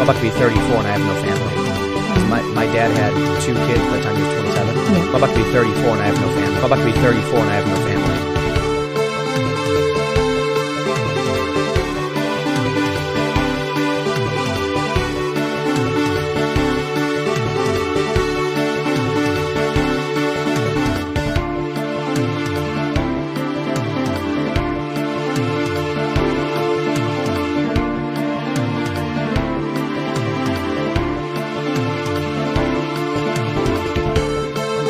about to be 34 and I have no family. My dad had 2 kids by the time he was 27. Yeah. I'm about to be 34 and I have no family. I'm about to be 34 and I have no family.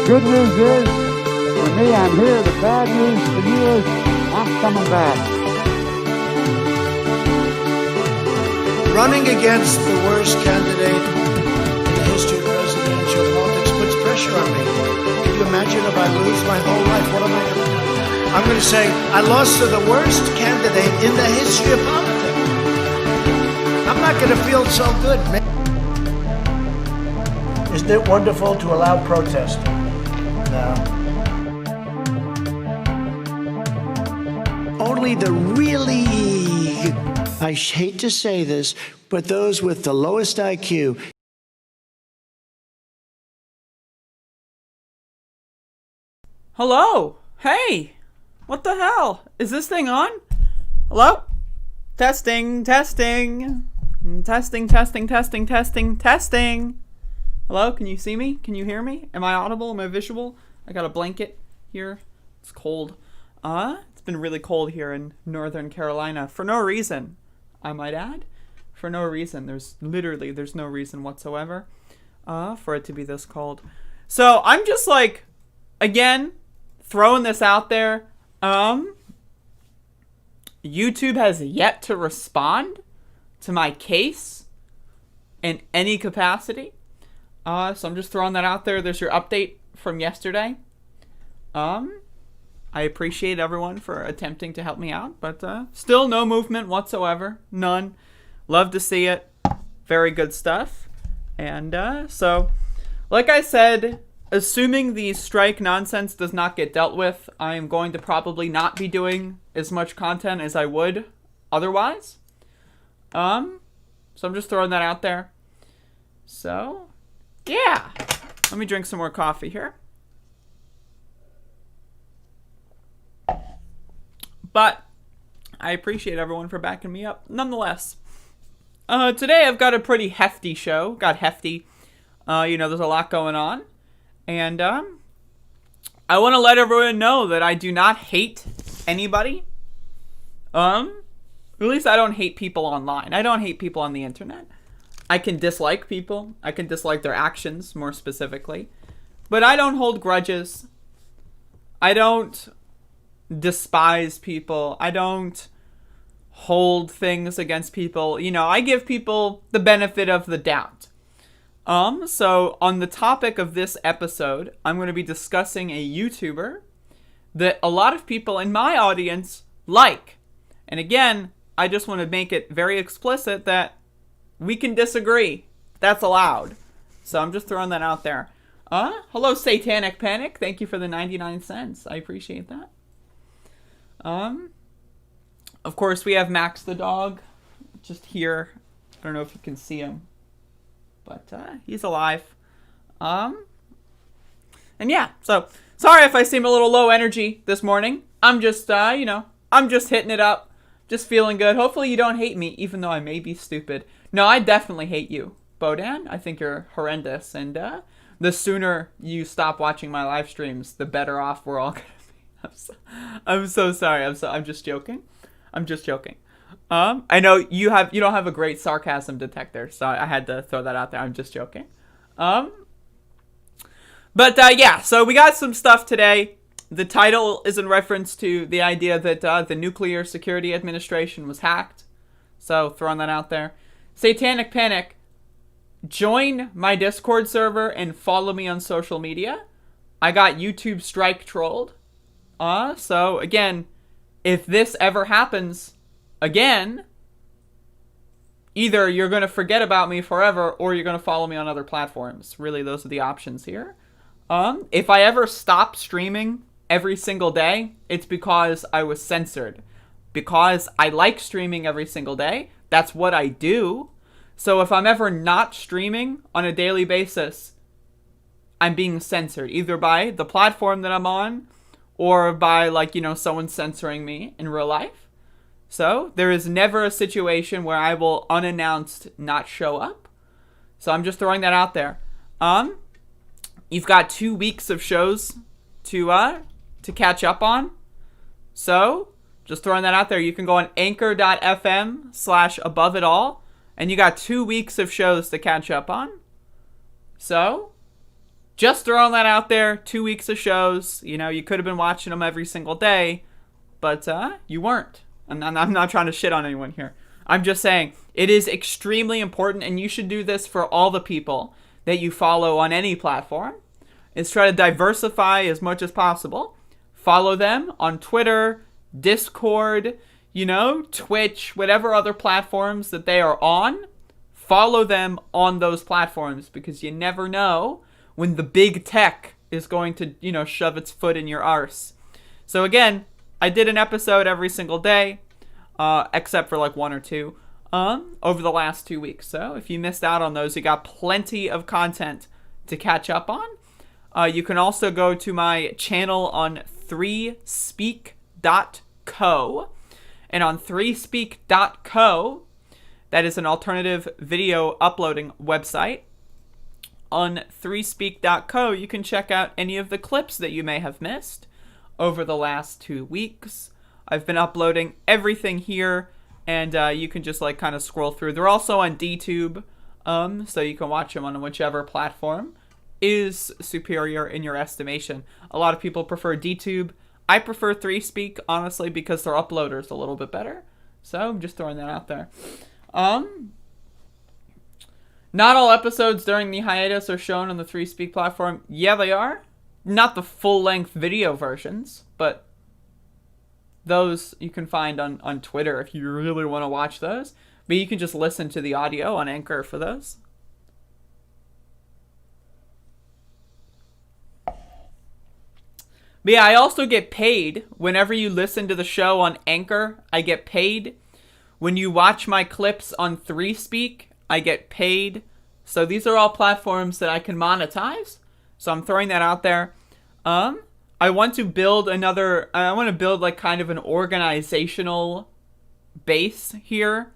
Good news is, for me, I'm here. The bad news for you is, I'm coming back. Running against the worst candidate in the history of presidential politics puts pressure on me. Can you imagine if I lose my whole life? What am I going to do? I'm going to say, I lost to the worst candidate in the history of politics. I'm not going to feel so good, man. Isn't it wonderful to allow protest? Only the really, I hate to say this, but those with the lowest IQ. Hello? Hey! What the hell? Is this thing on? Hello? Testing, testing. Testing, testing, testing, testing, testing. Hello? Can you see me? Can you hear me? Am I audible? Am I visual? I got a blanket here. It's cold. It's been really cold here in Northern Carolina. For no reason, I might add. For no reason. There's no reason whatsoever for it to be this cold. So I'm just like, again, throwing this out there. YouTube has yet to respond to my case in any capacity. So I'm just throwing that out there. There's your update from yesterday. I appreciate everyone for attempting to help me out, but still no movement whatsoever. None. Love to see it. Very good stuff. And so, like I said, assuming the strike nonsense does not get dealt with, I am going to probably not be doing as much content as I would otherwise. So I'm just throwing that out there. So, yeah. Let me drink some more coffee here. But I appreciate everyone for backing me up nonetheless. Today I've got a pretty hefty show. Got hefty. There's a lot going on. And I want to let everyone know that I do not hate anybody. At least I don't hate people online. I don't hate people on the internet. I can dislike people. I can dislike their actions, more specifically. But I don't hold grudges. I don't despise people. I don't hold things against people. I give people the benefit of the doubt. So on the topic of this episode, I'm going to be discussing a YouTuber that a lot of people in my audience like. And again, I just want to make it very explicit that we can disagree. That's allowed. So I'm just throwing that out there. Hello, Satanic Panic. Thank you for the 99 cents. I appreciate that. Of course, we have Max the dog just here. I don't know if you can see him, but he's alive. And yeah, so sorry if I seem a little low energy this morning. I'm just, I'm just hitting it up, just feeling good. Hopefully you don't hate me, even though I may be stupid. No, I definitely hate you, Bodan. I think you're horrendous, and the sooner you stop watching my live streams, the better off we're all gonna be. I'm so sorry. I'm just joking. I'm just joking. I know you don't have a great sarcasm detector, so I had to throw that out there. I'm just joking. But yeah, so we got some stuff today. The title is in reference to the idea that the Nuclear Security Administration was hacked. So throwing that out there. Satanic Panic, join my Discord server and follow me on social media. I got YouTube strike trolled. So again, if this ever happens again, either you're going to forget about me forever or you're going to follow me on other platforms. Really, those are the options here. If I ever stop streaming every single day, it's because I was censored. Because I like streaming every single day. That's what I do. So if I'm ever not streaming on a daily basis, I'm being censored either by the platform that I'm on or by, like, someone censoring me in real life. So there is never a situation where I will unannounced not show up. So I'm just throwing that out there. You've got 2 weeks of shows to catch up on. So just throwing that out there. You can go on anchor.fm/aboveitall, and you got 2 weeks of shows to catch up on. So just throwing that out there. 2 weeks of shows. You could have been watching them every single day, but you weren't. And I'm not trying to shit on anyone here. I'm just saying it is extremely important, and you should do this for all the people that you follow on any platform, is try to diversify as much as possible. Follow them on Twitter, Discord, Twitch, whatever other platforms that they are on. Follow them on those platforms, because you never know when the big tech is going to, shove its foot in your arse. So again, I did an episode every single day, except for like 1 or 2, over the last 2 weeks. So if you missed out on those, you got plenty of content to catch up on. You can also go to my channel on 3speak.co. And on 3speak.co, that is an alternative video uploading website. On 3speak.co, you can check out any of the clips that you may have missed over the last 2 weeks. I've been uploading everything here, and you can just kind of scroll through. They're also on DTube, so you can watch them on whichever platform is superior in your estimation. A lot of people prefer DTube. I prefer 3Speak, honestly, because their uploader's a little bit better. So I'm just throwing that out there. Not all episodes during the hiatus are shown on the 3Speak platform. Yeah, they are. Not the full-length video versions, but those you can find on Twitter if you really want to watch those. But you can just listen to the audio on Anchor for those. But yeah, I also get paid whenever you listen to the show on Anchor. I get paid. When you watch my clips on 3Speak, I get paid. So these are all platforms that I can monetize. So I'm throwing that out there. I want to build like kind of an organizational base here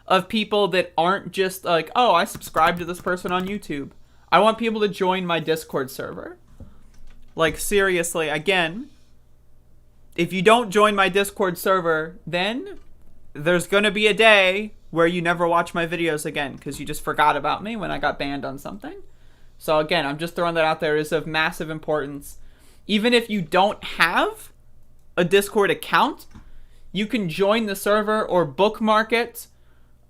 of people that aren't just like, oh, I subscribe to this person on YouTube. I want people to join my Discord server. Like, seriously, again, if you don't join my Discord server, then there's going to be a day where you never watch my videos again because you just forgot about me when I got banned on something. So again, I'm just throwing that out there. It's of massive importance. Even if you don't have a Discord account, you can join the server or bookmark it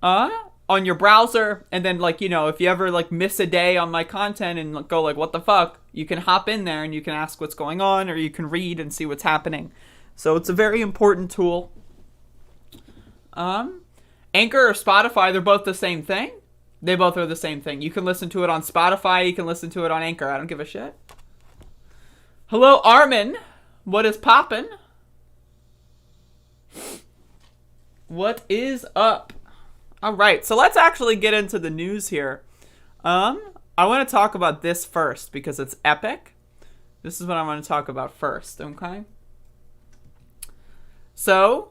on your browser, and then if you ever miss a day on my content and go what the fuck, you can hop in there and you can ask what's going on, or you can read and see what's happening. So it's a very important tool. Anchor or Spotify, they're both the same thing. They both are the same thing. You can listen to it on Spotify, you can listen to it on Anchor. I don't give a shit. Hello, Armin. What is poppin'? What is up? Alright, so let's actually get into the news here. I want to talk about this first because it's epic. This is what I want to talk about first, okay? So,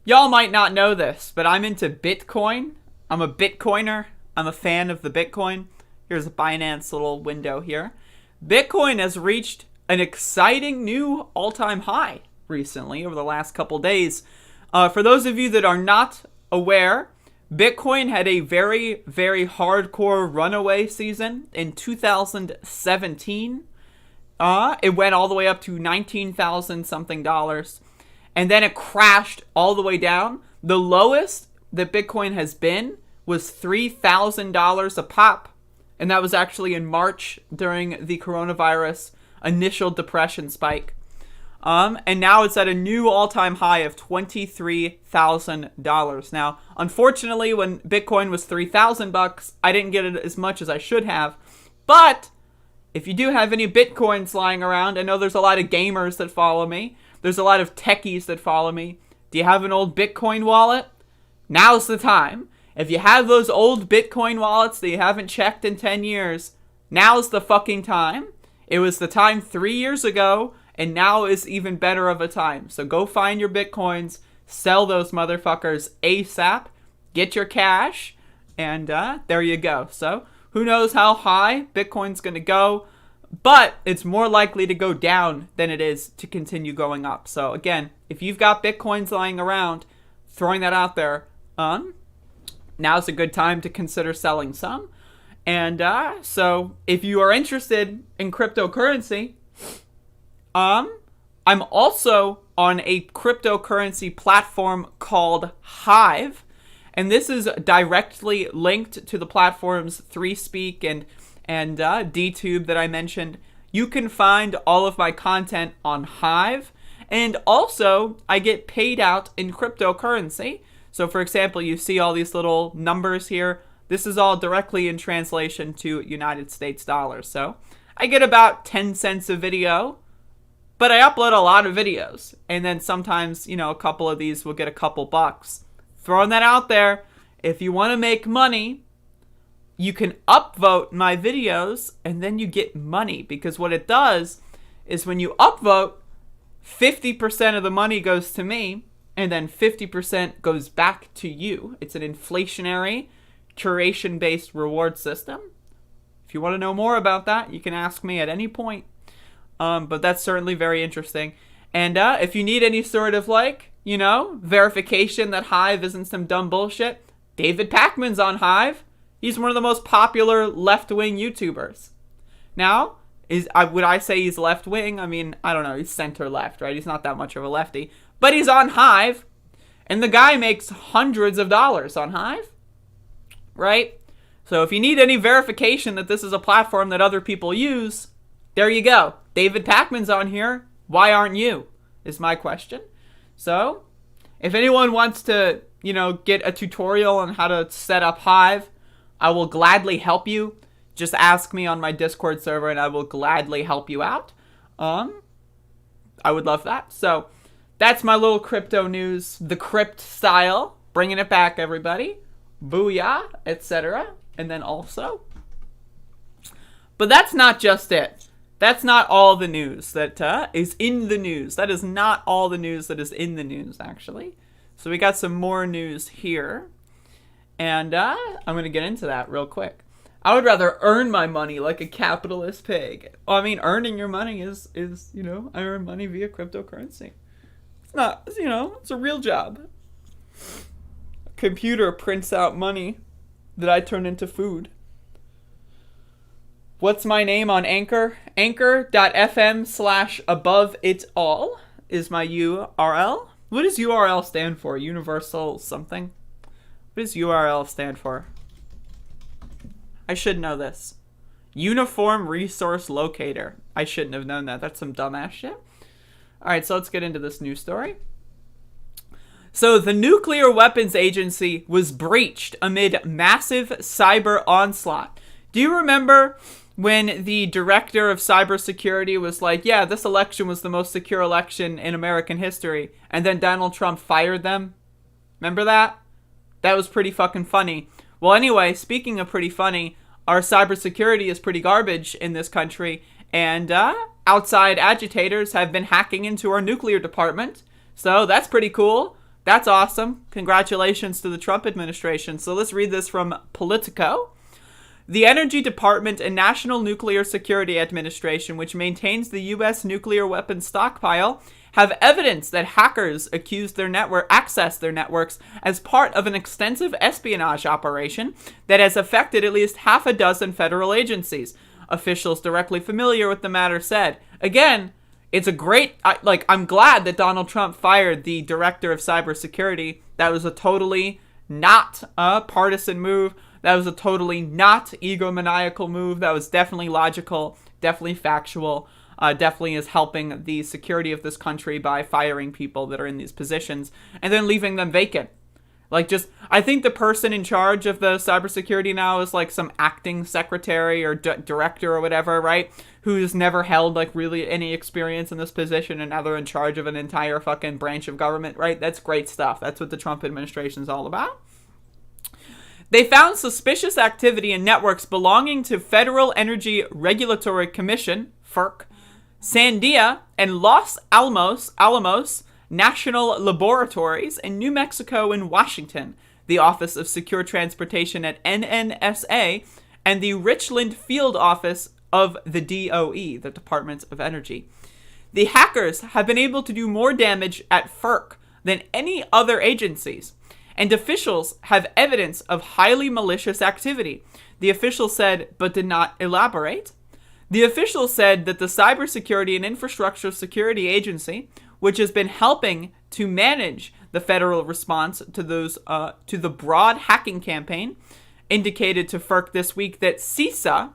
y'all might not know this, but I'm into Bitcoin. I'm a Bitcoiner. I'm a fan of the Bitcoin. Here's a Binance little window here. Bitcoin has reached an exciting new all-time high recently over the last couple days. For those of you that are not aware, Bitcoin had a very, very hardcore runaway season in 2017. It went all the way up to $19,000 something dollars. And then it crashed all the way down. The lowest that Bitcoin has been was $3,000 a pop. And that was actually in March during the coronavirus initial depression spike. And now it's at a new all-time high of $23,000. Now, unfortunately, when Bitcoin was $3,000, I didn't get it as much as I should have. But if you do have any Bitcoins lying around, I know there's a lot of gamers that follow me. There's a lot of techies that follow me. Do you have an old Bitcoin wallet? Now's the time. If you have those old Bitcoin wallets that you haven't checked in 10 years, now's the fucking time. It was the time 3 years ago, and now is even better of a time. So go find your Bitcoins, sell those motherfuckers ASAP, get your cash, and there you go. So who knows how high Bitcoin's going to go, but it's more likely to go down than it is to continue going up. So again, if you've got Bitcoins lying around, throwing that out there, now's a good time to consider selling some. And so if you are interested in cryptocurrency, I'm also on a cryptocurrency platform called Hive. And this is directly linked to the platforms 3Speak and DTube that I mentioned. You can find all of my content on Hive. And also, I get paid out in cryptocurrency. So for example, you see all these little numbers here. This is all directly in translation to United States dollars. So I get about 10 cents a video, but I upload a lot of videos. And then sometimes, a couple of these will get a couple bucks. Throwing that out there, if you want to make money, you can upvote my videos and then you get money. Because what it does is when you upvote, 50% of the money goes to me and then 50% goes back to you. It's an inflationary, curation-based reward system. If you want to know more about that, you can ask me at any point. But that's certainly very interesting. And if you need any sort of verification that Hive isn't some dumb bullshit, David Pakman's on Hive. He's one of the most popular left-wing YouTubers. Now, would I say he's left-wing? I mean, I don't know. He's center-left, right? He's not that much of a lefty. But he's on Hive. And the guy makes hundreds of dollars on Hive. Right? So if you need any verification that this is a platform that other people use, there you go. David Pakman's on here. Why aren't you? Is my question. So, if anyone wants to, get a tutorial on how to set up Hive, I will gladly help you. Just ask me on my Discord server and I will gladly help you out. I would love that. So, that's my little crypto news. The crypt style. Bringing it back, everybody. Booyah, etc. And then also. But that's not just it. That's not all the news that is in the news. That is not all the news that is in the news, actually. So we got some more news here. And I'm going to get into that real quick. I would rather earn my money like a capitalist pig. Well, I mean, earning your money is I earn money via cryptocurrency. It's not, it's a real job. A computer prints out money that I turn into food. What's my name on Anchor? Anchor.fm/aboveitall is my URL. What does URL stand for? Universal something? What does URL stand for? I should know this. Uniform Resource Locator. I shouldn't have known that. That's some dumbass shit. Alright, so let's get into this news story. So the Nuclear Weapons Agency was breached amid massive cyber onslaught. Do you remember when the director of cybersecurity was like, yeah, this election was the most secure election in American history, and then Donald Trump fired them? Remember that? That was pretty fucking funny. Well, anyway, speaking of pretty funny, our cybersecurity is pretty garbage in this country, and outside agitators have been hacking into our nuclear department. So that's pretty cool. That's awesome. Congratulations to the Trump administration. So let's read this from Politico. The Energy Department and National Nuclear Security Administration, which maintains the U.S. nuclear weapons stockpile, have evidence that hackers accused accessed their networks as part of an extensive espionage operation that has affected at least half a dozen federal agencies. Officials directly familiar with the matter said. Again, it's a great, I'm glad that Donald Trump fired the director of cybersecurity. That was a totally not a partisan move. That was a totally not egomaniacal move. That was definitely logical, definitely factual, definitely is helping the security of this country by firing people that are in these positions and then leaving them vacant. I think the person in charge of the cybersecurity now is like some acting secretary or director or whatever, right? Who's never held really any experience in this position, and now they're in charge of an entire fucking branch of government, right? That's great stuff. That's what the Trump administration is all about. They found suspicious activity in networks belonging to Federal Energy Regulatory Commission, FERC, Sandia, and Los Alamos National Laboratories in New Mexico and Washington, the Office of Secure Transportation at NNSA, and the Richland Field Office of the DOE, the Department of Energy. The hackers have been able to do more damage at FERC than any other agencies, and officials have evidence of highly malicious activity, the official said, but did not elaborate. The official said that the Cybersecurity and Infrastructure Security Agency, which has been helping to manage the federal response to the broad hacking campaign, indicated to FERC this week that CISA,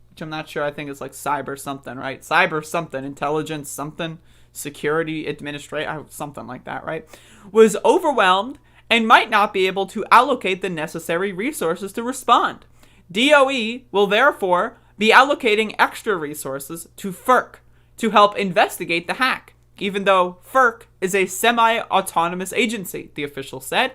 which I'm not sure, I think it's like cyber something, right? Cyber something, intelligence something, security administrator, something like that, right? Was overwhelmed and might not be able to allocate the necessary resources to respond. DOE will therefore be allocating extra resources to FERC to help investigate the hack, even though FERC is a semi-autonomous agency, the official said.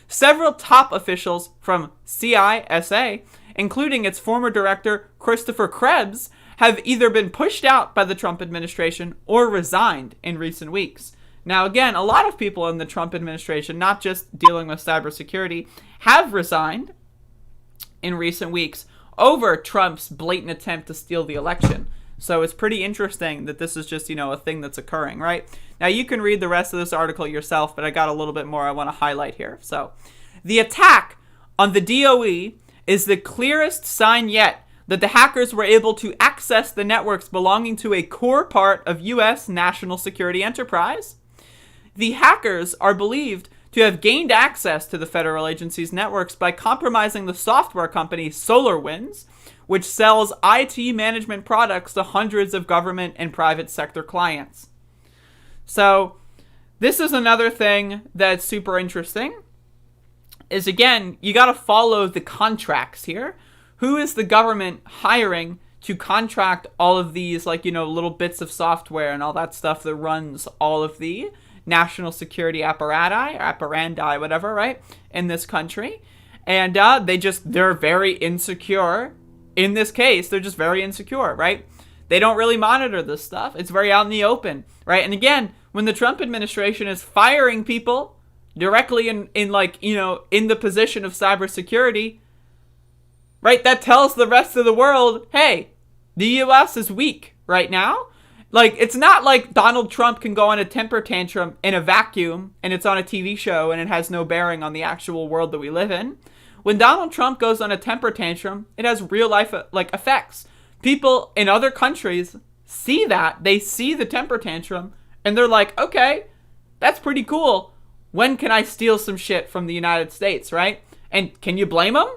Several top officials from CISA, including its former director, Christopher Krebs, have either been pushed out by the Trump administration or resigned in recent weeks. Now, again, a lot of people in the Trump administration, not just dealing with cybersecurity, have resigned in recent weeks over Trump's blatant attempt to steal the election. So it's pretty interesting that this is just, a thing that's occurring, right? Now, you can read the rest of this article yourself, but I got a little bit more I want to highlight here. So, the attack on the DOE is the clearest sign yet that the hackers were able to access the networks belonging to a core part of U.S. national security enterprise. The hackers are believed to have gained access to the federal agency's networks by compromising the software company SolarWinds, which sells IT management products to hundreds of government and private sector clients. So, this is another thing that's super interesting, is again, you got to follow the contracts here. Who is the government hiring to contract all of these, little bits of software and all that stuff that runs all of the national security apparandi, whatever, right, in this country? And they're very insecure. In this case, they're just very insecure, right? They don't really monitor this stuff. It's very out in the open, right? And again, when the Trump administration is firing people directly in the position of cybersecurity, right, that tells the rest of the world, hey, the U.S. is weak right now. It's not like Donald Trump can go on a temper tantrum in a vacuum and it's on a TV show and it has no bearing on the actual world that we live in. When Donald Trump goes on a temper tantrum, it has real life effects. People in other countries see that. They see the temper tantrum and they're like, okay, that's pretty cool. When can I steal some shit from the United States, right? And can you blame them?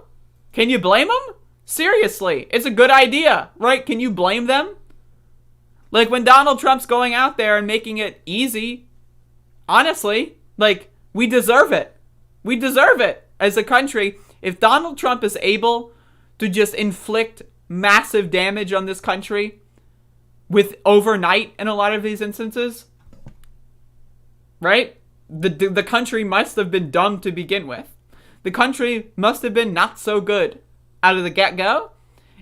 Can you blame them? Seriously, it's a good idea, right? Can you blame them? When Donald Trump's going out there and making it easy, honestly, we deserve it. We deserve it as a country. If Donald Trump is able to just inflict massive damage on this country with overnight in a lot of these instances, right? The country must have been dumb to begin with. The country must have been not so good out of the get-go.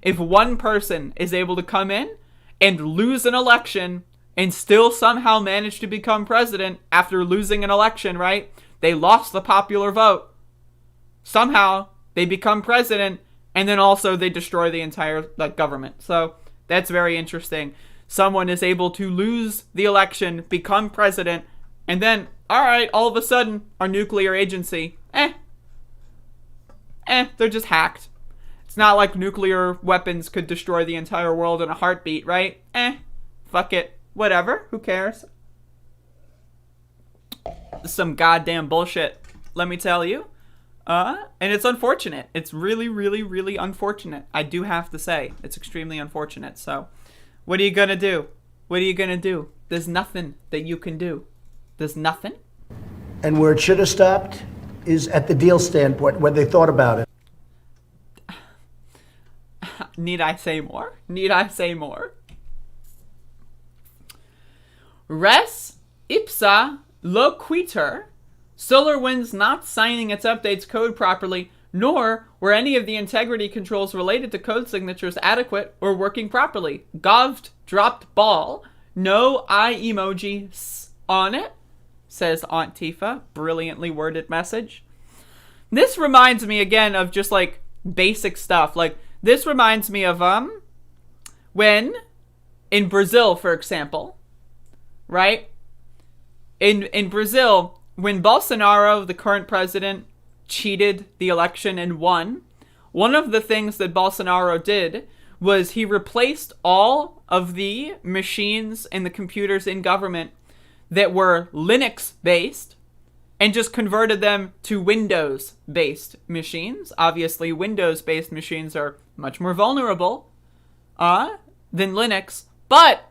If one person is able to come in and lose an election and still somehow manage to become president after losing an election, right? They lost the popular vote. Somehow they become president and then also they destroy the entire government. So that's very interesting. Someone is able to lose the election, become president, and then, all right, all of a sudden, our nuclear agency, they're just hacked. It's not like nuclear weapons could destroy the entire world in a heartbeat, right? Fuck it. Whatever. Who cares? Some goddamn bullshit, let me tell you. And it's unfortunate. It's really, really, really unfortunate. I do have to say. It's extremely unfortunate. So, what are you gonna do? What are you gonna do? There's nothing that you can do. There's nothing. And where it should have stopped is at the deal standpoint, when they thought about it. Need I say more? Need I say more? Res ipsa loquitur, SolarWinds not signing its updates code properly, nor were Were any of the integrity controls related to code signatures adequate or working properly? Goved dropped ball. No eye emoji on it, says Aunt Tifa. Brilliantly worded message. This reminds me again of just like basic stuff. Like this reminds me of when in Brazil, for example, right? In Brazil, when Bolsonaro, the current president, cheated the election and won, one of the things that Bolsonaro did was he replaced all of the machines and the computers in government that were Linux-based and just converted them to Windows-based machines. Obviously, Windows-based machines are much more vulnerable than Linux, but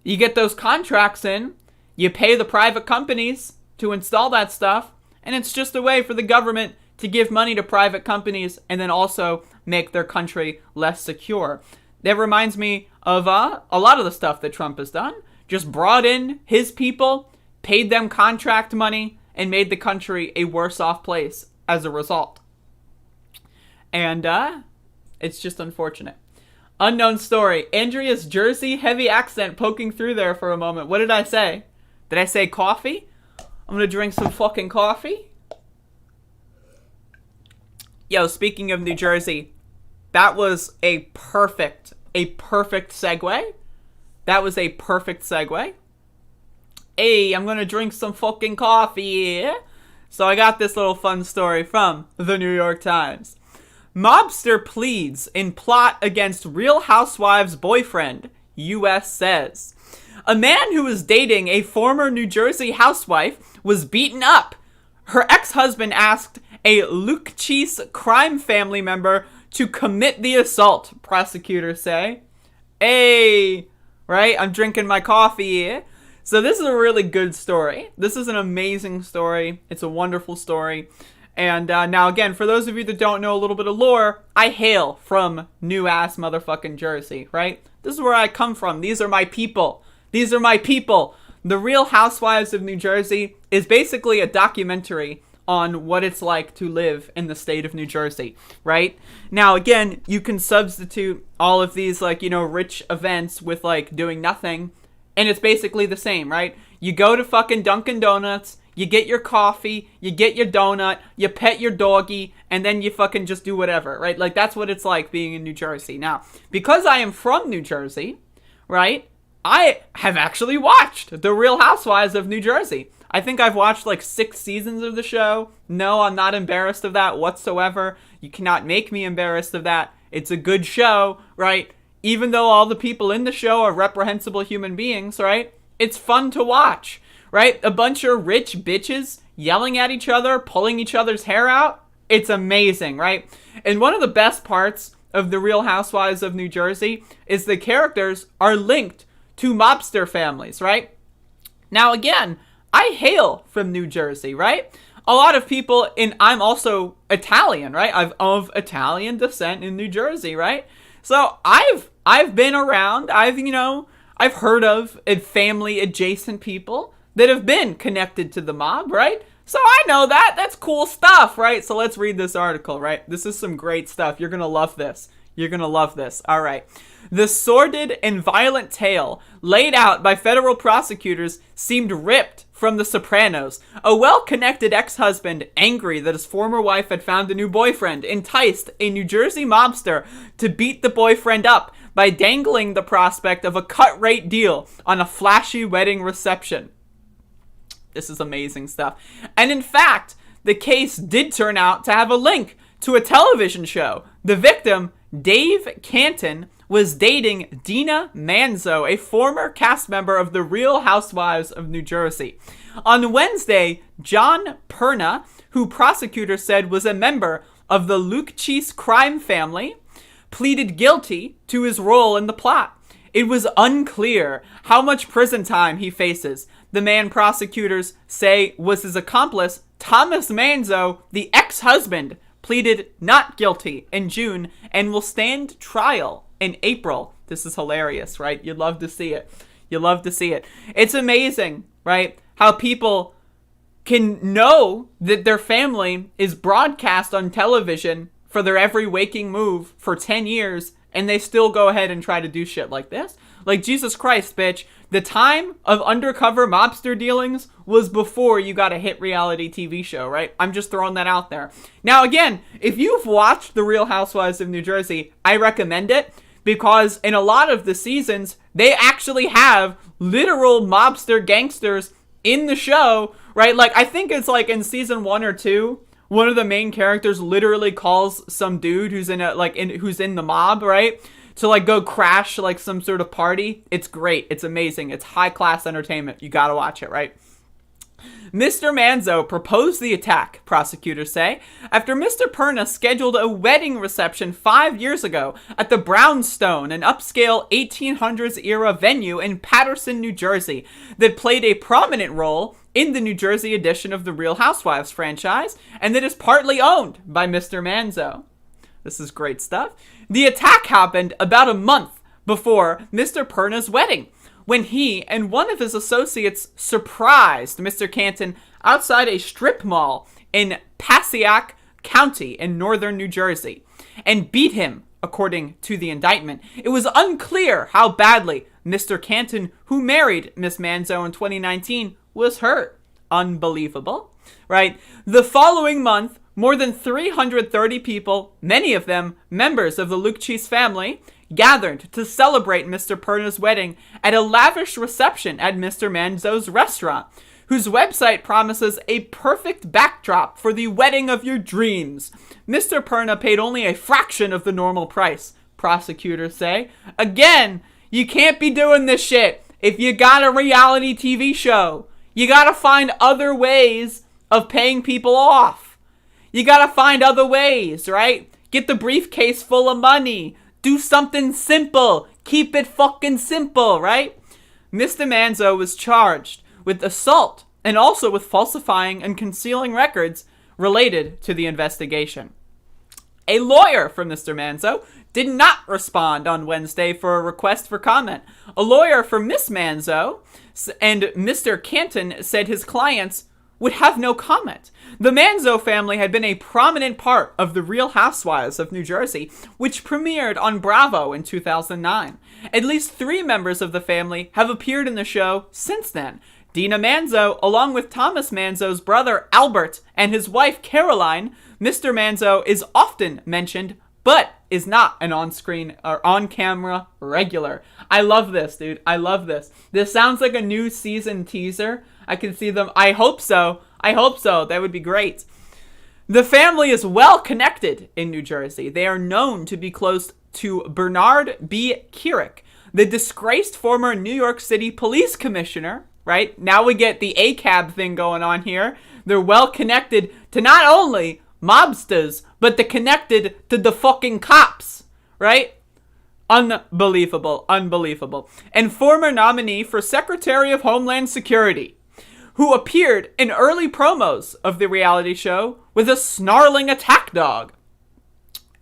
you get those contracts in, you pay the private companies to install that stuff, and it's just a way for the government to give money to private companies and then also make their country less secure. That reminds me of a lot of the stuff that Trump has done. Just brought in his people, paid them contract money, and made the country a worse off place as a result. And it's just unfortunate. Unknown story. Andrea's Jersey heavy accent poking through there for a moment. What did I say? Did I say coffee? I'm gonna drink some fucking coffee. Yo, speaking of New Jersey, that was a perfect segue. That was a perfect segue. Hey, I'm gonna drink some fucking coffee. So I got this little fun story from the New York Times. Mobster pleads in plot against Real Housewives boyfriend, U.S. says. A man who was dating a former New Jersey housewife was beaten up. Her ex-husband asked a Nukes crime family member to commit the assault, prosecutors say. Hey, right? I'm drinking my coffee. So this is a really good story. This is an amazing story. It's a wonderful story. And now again, for those of you that don't know a little bit of lore, I hail from new-ass motherfucking Jersey, right? This is where I come from. These are my people. These are my people. The Real Housewives of New Jersey is basically a documentary on what it's like to live in the state of New Jersey, right? Now, again, you can substitute all of these, like, you know, rich events with, like, doing nothing, and it's basically the same, right? You go to fucking Dunkin' Donuts, you get your coffee, you get your donut, you pet your doggy, and then you fucking just do whatever, right? Like, that's what it's like being in New Jersey. Now, because I am from New Jersey, right, I have actually watched The Real Housewives of New Jersey. I think I've watched like 6 seasons of the show. No, I'm not embarrassed of that whatsoever. You cannot make me embarrassed of that. It's a good show, right? Even though all the people in the show are reprehensible human beings, right? It's fun to watch, right? A bunch of rich bitches yelling at each other, pulling each other's hair out. It's amazing, right? And one of the best parts of The Real Housewives of New Jersey is the characters are linked to mobster families, right? Now, again, I hail from New Jersey, right? A lot of people I'm also Italian, right? I'm of Italian descent in New Jersey, right? So I've been around, I've heard of family adjacent people that have been connected to the mob, right? So I know that. That's cool stuff, right? So let's read this article, right? This is some great stuff. You're going to love this. You're going to love this. All right. The sordid and violent tale laid out by federal prosecutors seemed ripped from The Sopranos. A well-connected ex-husband, angry that his former wife had found a new boyfriend, enticed a New Jersey mobster to beat the boyfriend up by dangling the prospect of a cut-rate deal on a flashy wedding reception. This is amazing stuff. And in fact, the case did turn out to have a link to a television show. The victim, Dave Canton, was dating Dina Manzo, a former cast member of The Real Housewives of New Jersey. On Wednesday, John Perna, who prosecutors said was a member of the Nukes crime family, pleaded guilty to his role in the plot. It was unclear how much prison time he faces. The man prosecutors say was his accomplice, Thomas Manzo, the ex-husband, pleaded not guilty in June and will stand trial in April. This is hilarious, right? You'd love to see it. You love to see it. It's amazing, right? How people can know that their family is broadcast on television for their every waking move for 10 years, and they still go ahead and try to do shit like this. Like, Jesus Christ, bitch. The time of undercover mobster dealings was before you got a hit reality TV show, right? I'm just throwing that out there. Now, again, if you've watched The Real Housewives of New Jersey, I recommend it, because in a lot of the seasons, they actually have literal mobster gangsters in the show, right? Like, I think it's like in season 1 or 2, one of the main characters literally calls some dude who's who's in the mob, right, to like go crash like some sort of party. It's great. It's amazing. It's high class entertainment. You gotta watch it, right? Mr. Manzo proposed the attack, prosecutors say, after Mr. Perna scheduled a wedding reception 5 years ago at the Brownstone, an upscale 1800s-era venue in Paterson, New Jersey, that played a prominent role in the New Jersey edition of the Real Housewives franchise, and that is partly owned by Mr. Manzo. This is great stuff. The attack happened about a month before Mr. Perna's wedding, when he and one of his associates surprised Mr. Canton outside a strip mall in Passaic County in northern New Jersey and beat him, according to the indictment. It was unclear how badly Mr. Canton, who married Miss Manzo in 2019, was hurt. Unbelievable, right? The following month, more than 330 people, many of them members of the Nukes family, gathered to celebrate Mr. Perna's wedding at a lavish reception at Mr. Manzo's restaurant, whose website promises a perfect backdrop for the wedding of your dreams. Mr. Perna paid only a fraction of the normal price, prosecutors say. Again, you can't be doing this shit if you got a reality TV show. You gotta find other ways of paying people off. You gotta find other ways, right? Get the briefcase full of money. Do something simple. Keep it fucking simple, right? Mr. Manzo was charged with assault and also with falsifying and concealing records related to the investigation. A lawyer for Mr. Manzo did not respond on Wednesday for a request for comment. A lawyer for Miss Manzo and Mr. Canton said his clients would have no comment. The Manzo family had been a prominent part of The Real Housewives of New Jersey, which premiered on Bravo in 2009. At least 3 members of the family have appeared in the show since then. Dina Manzo, along with Thomas Manzo's brother Albert and his wife Caroline. Mr. Manzo is often mentioned, but is not an on-screen or on-camera regular. I love this, dude. I love this. This sounds like a new season teaser. I can see them. I hope so. I hope so. That would be great. The family is well connected in New Jersey. They are known to be close to Bernard B. Kerik, the disgraced former New York City police commissioner, right? Now we get the ACAB thing going on here. They're well connected to not only mobsters, but they're connected to the fucking cops, right? Unbelievable. Unbelievable. And former nominee for Secretary of Homeland Security, who appeared in early promos of the reality show with a snarling attack dog.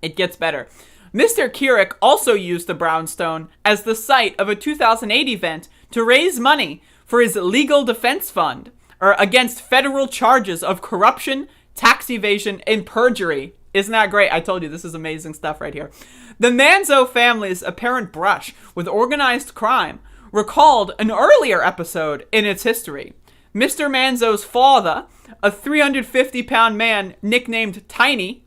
It gets better. Mr. Kerik also used the Brownstone as the site of a 2008 event to raise money for his legal defense fund against federal charges of corruption, tax evasion, and perjury. Isn't that great? I told you, this is amazing stuff right here. The Manzo family's apparent brush with organized crime recalled an earlier episode in its history. Mr. Manzo's father, a 350-pound man nicknamed Tiny,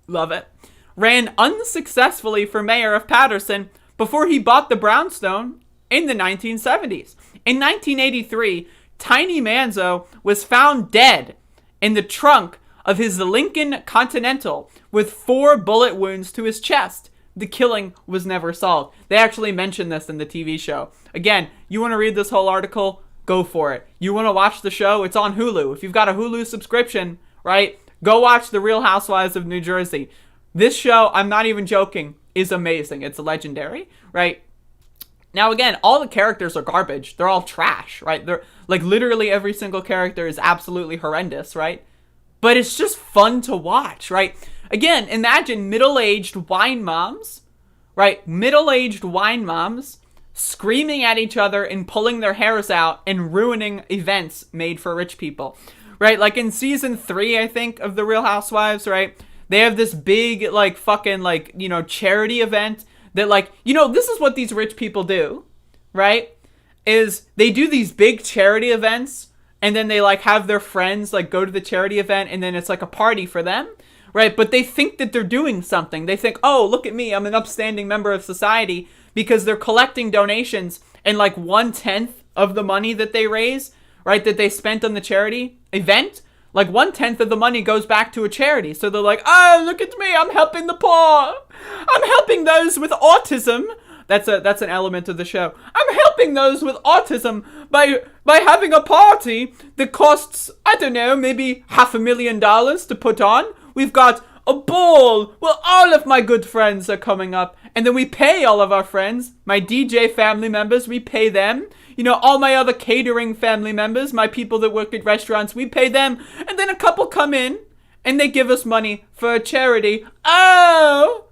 love it, ran unsuccessfully for mayor of Paterson before he bought the Brownstone in the 1970s. In 1983, Tiny Manzo was found dead in the trunk of his Lincoln Continental with 4 bullet wounds to his chest. The killing was never solved. They actually mentioned this in the TV show. Again, you want to read this whole article? Go for it. You want to watch the show? It's on Hulu. If you've got a Hulu subscription, right, go watch The Real Housewives of New Jersey. This show, I'm not even joking, is amazing. It's legendary, right? Now, again, all the characters are garbage. They're all trash, right? They're like literally every single character is absolutely horrendous, right? But it's just fun to watch, right? Again, imagine middle-aged wine moms, right? Middle-aged wine moms screaming at each other and pulling their hairs out and ruining events made for rich people, right? Like in season 3, I think, of The Real Housewives, right? They have this big, like, fucking, like, you know, charity event that, like, you know, this is what these rich people do, right? Is they do these big charity events, and then they, like, have their friends, like, go to the charity event, and then it's, like, a party for them, right? But they think that they're doing something. They think, oh, look at me, I'm an upstanding member of society, because they're collecting donations, and, like, 1/10 of the money that they raise, right, that they spent on the charity event, like 1/10 of the money goes back to a charity. So they're like, oh, look at me, I'm helping the poor. I'm helping those with autism. That's an element of the show. I'm helping those with autism by having a party that costs, I don't know, maybe $500,000 to put on. We've got a ball. Well, all of my good friends are coming up. And then we pay all of our friends, my DJ family members, we pay them. You know, all my other catering family members, my people that work at restaurants, we pay them. And then a couple come in and they give us money for a charity. Oh,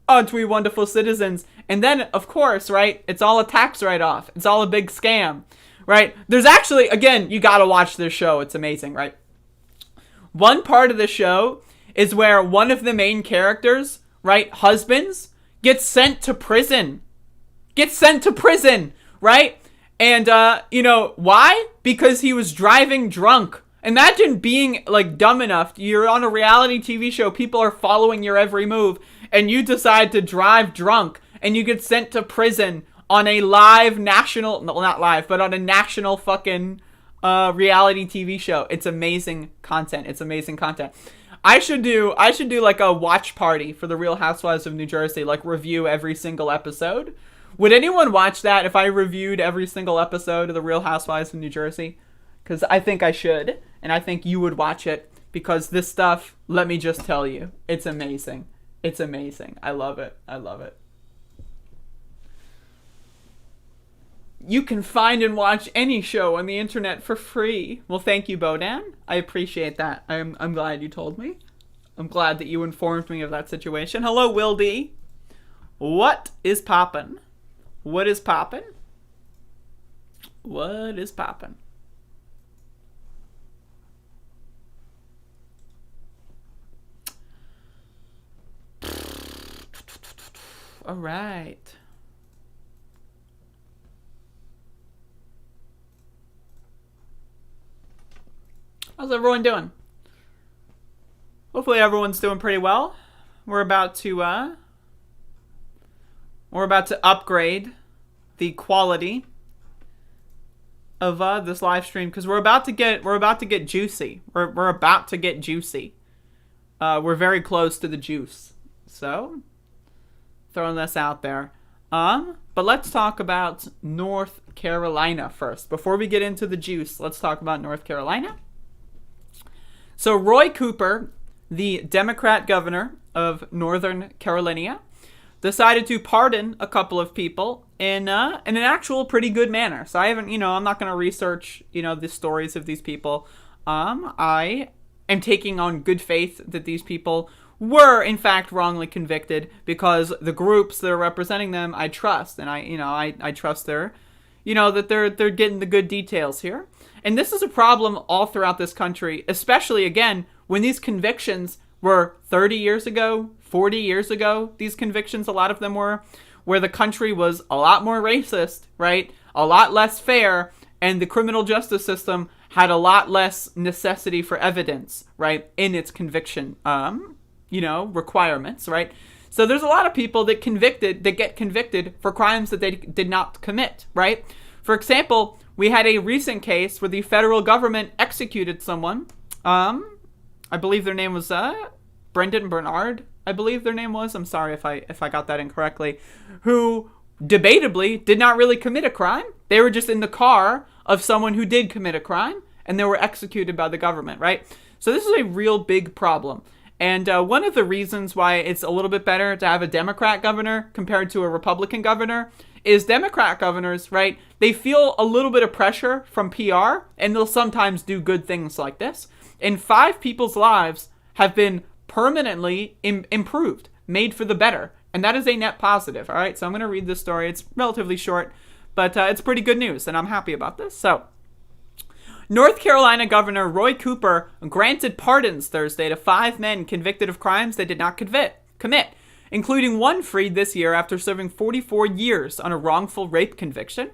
aren't we wonderful citizens? And then, of course, right, it's all a tax write-off. It's all a big scam, right? There's actually, again, you gotta watch this show. It's amazing, right? One part of the show is where one of the main characters, right, husbands, gets sent to prison. Right? And, you know, why? Because he was driving drunk. Imagine being, like, dumb enough. You're on a reality TV show. People are following your every move. And you decide to drive drunk. And you get sent to prison on a live national... No, not live, but on a national fucking reality TV show. It's amazing content. I should do, like, a watch party for the Real Housewives of New Jersey. Like, review every single episode. Would anyone watch that if I reviewed every single episode of The Real Housewives of New Jersey? Because I think I should, and I think you would watch it, because this stuff, let me just tell you, it's amazing. It's amazing. I love it. You can find and watch any show on the internet for free. Well, thank you, Bodan. I appreciate that. I'm glad you told me. I'm glad that you informed me of that situation. Hello, Will D. What is poppin'? What is poppin'? All right. How's everyone doing? Hopefully everyone's doing pretty well. We're about to upgrade the quality of this live stream, because we're about to get juicy. We're about to get juicy. We're very close to the juice. So, throwing this out there. But let's talk about North Carolina first. Before we get into the juice, let's talk about North Carolina. So Roy Cooper, the Democrat governor of Northern Carolina, decided to pardon a couple of people in an actual pretty good manner. So I haven't, I'm not going to research, the stories of these people. I am taking on good faith that these people were in fact wrongly convicted, because the groups that are representing them I trust, and I trust that they're getting the good details here. And this is a problem all throughout this country, especially, again, when these convictions were 30 years ago, 40 years ago, these convictions, a lot of them were, where the country was a lot more racist, right? A lot less fair, and the criminal justice system had a lot less necessity for evidence, right, in its conviction, requirements, right? So there's a lot of people that get convicted for crimes that they did not commit, right? For example, we had a recent case where the federal government executed someone. I believe their name was Brendan Bernard. I believe their name was. I'm sorry if I got that incorrectly. Who debatably did not really commit a crime. They were just in the car of someone who did commit a crime, and they were executed by the government, right? So this is a real big problem. And one of the reasons why it's a little bit better to have a Democrat governor compared to a Republican governor is Democrat governors, right? They feel a little bit of pressure from PR, and they'll sometimes do good things like this. And 5 people's lives have been permanently improved, made for the better. And that is a net positive, all right? So I'm going to read this story. It's relatively short, but it's pretty good news, and I'm happy about this. So, North Carolina Governor Roy Cooper granted pardons Thursday to 5 men convicted of crimes they did not commit, including one freed this year after serving 44 years on a wrongful rape conviction.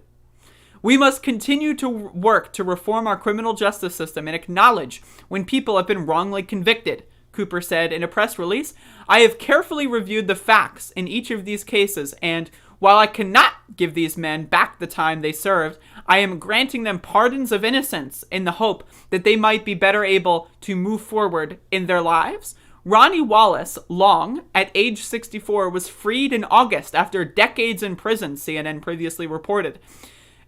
We must continue to work to reform our criminal justice system and acknowledge when people have been wrongly convicted, Cooper said in a press release. I have carefully reviewed the facts in each of these cases, and while I cannot give these men back the time they served, I am granting them pardons of innocence in the hope that they might be better able to move forward in their lives. Ronnie Wallace Long, at age 64, was freed in August after decades in prison, CNN previously reported.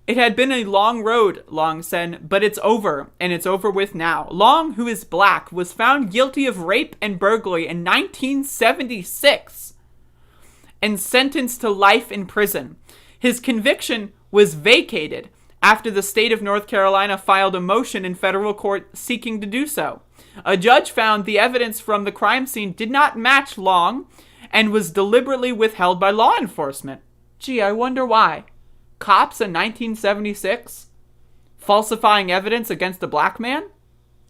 It had been a long road, Long said, but it's over, and it's over with now. Long, who is black, was found guilty of rape and burglary in 1976 and sentenced to life in prison. His conviction was vacated after the state of North Carolina filed a motion in federal court seeking to do so. A judge found the evidence from the crime scene did not match Long and was deliberately withheld by law enforcement. Gee, I wonder why. Cops in 1976 falsifying evidence against a black man?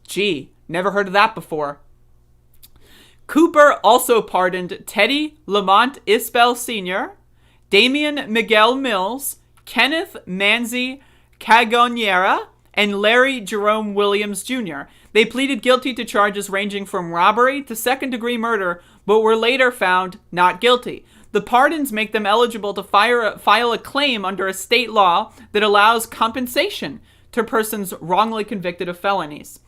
Gee, never heard of that before. Cooper also pardoned Teddy Lamont Isbell Sr., Damian Miguel Mills, Kenneth Manzi Cagoniera, and Larry Jerome Williams Jr. They pleaded guilty to charges ranging from robbery to second-degree murder, but were later found not guilty. The pardons make them eligible to file a claim under a state law that allows compensation to persons wrongly convicted of felonies.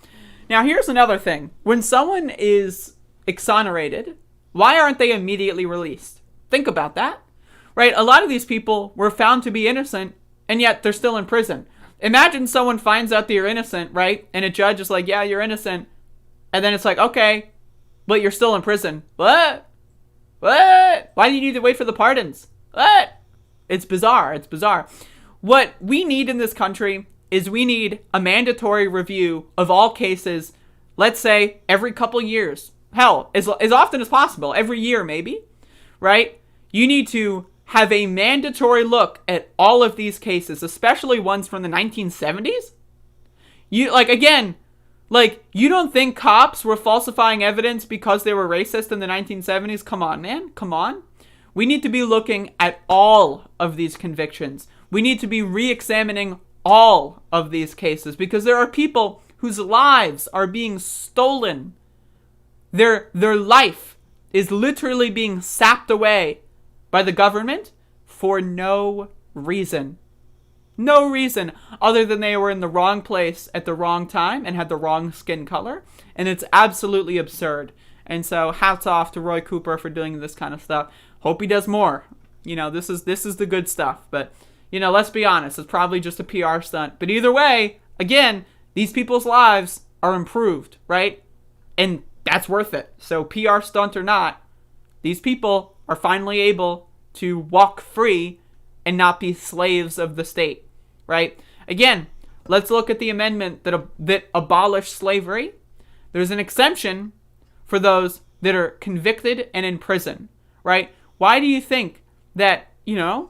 Now, here's another thing. When someone is exonerated, why aren't they immediately released? Think about that, right? A lot of these people were found to be innocent, and yet they're still in prison. Imagine someone finds out that you're innocent, right? And a judge is like, yeah, you're innocent. And then it's like, okay, but you're still in prison. What? What? Why do you need to wait for the pardons? What? It's bizarre. It's bizarre. What we need in this country is we need a mandatory review of all cases, let's say every couple years. Hell, as often as possible. Every year, maybe. Right? You need to have a mandatory look at all of these cases, especially ones from the 1970s. You don't think cops were falsifying evidence because they were racist in the 1970s? Come on, man. Come on. We need to be looking at all of these convictions. We need to be re-examining all of these cases because there are people whose lives are being stolen. Their life is literally being sapped away by the government for no reason. No reason other than they were in the wrong place at the wrong time and had the wrong skin color. And it's absolutely absurd. And so hats off to Roy Cooper for doing this kind of stuff. Hope he does more. You know, this is the good stuff. But, you know, let's be honest. It's probably just a PR stunt. But either way, again, these people's lives are improved, right? And that's worth it. So PR stunt or not, these people are finally able to walk free and not be slaves of the state, right? Again, let's look at the amendment that abolished slavery. There's an exemption for those that are convicted and in prison, right? Why do you think that, you know,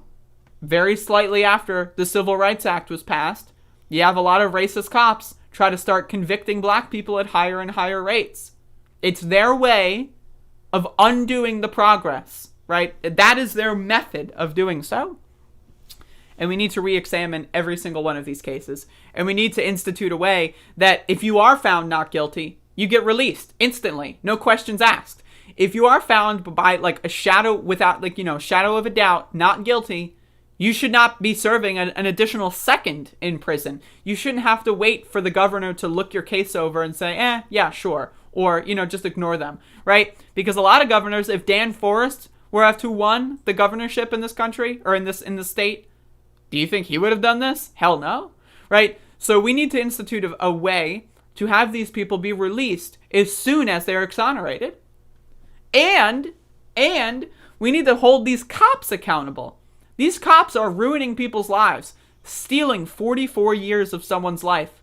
very slightly after the Civil Rights Act was passed, you have a lot of racist cops try to start convicting black people at higher and higher rates? It's their way of undoing the progress, right? That is their method of doing so. And we need to re-examine every single one of these cases. And we need to institute a way that if you are found not guilty, you get released instantly. No questions asked. If you are found by like a shadow of a doubt, not guilty, you should not be serving an additional second in prison. You shouldn't have to wait for the governor to look your case over and say, yeah, sure. Or, just ignore them, right? Because a lot of governors, if Dan Forrest were to won the governorship in this country or in this state, do you think he would have done this? Hell no, right? So we need to institute a way to have these people be released as soon as they're exonerated. And we need to hold these cops accountable. These cops are ruining people's lives, stealing 44 years of someone's life.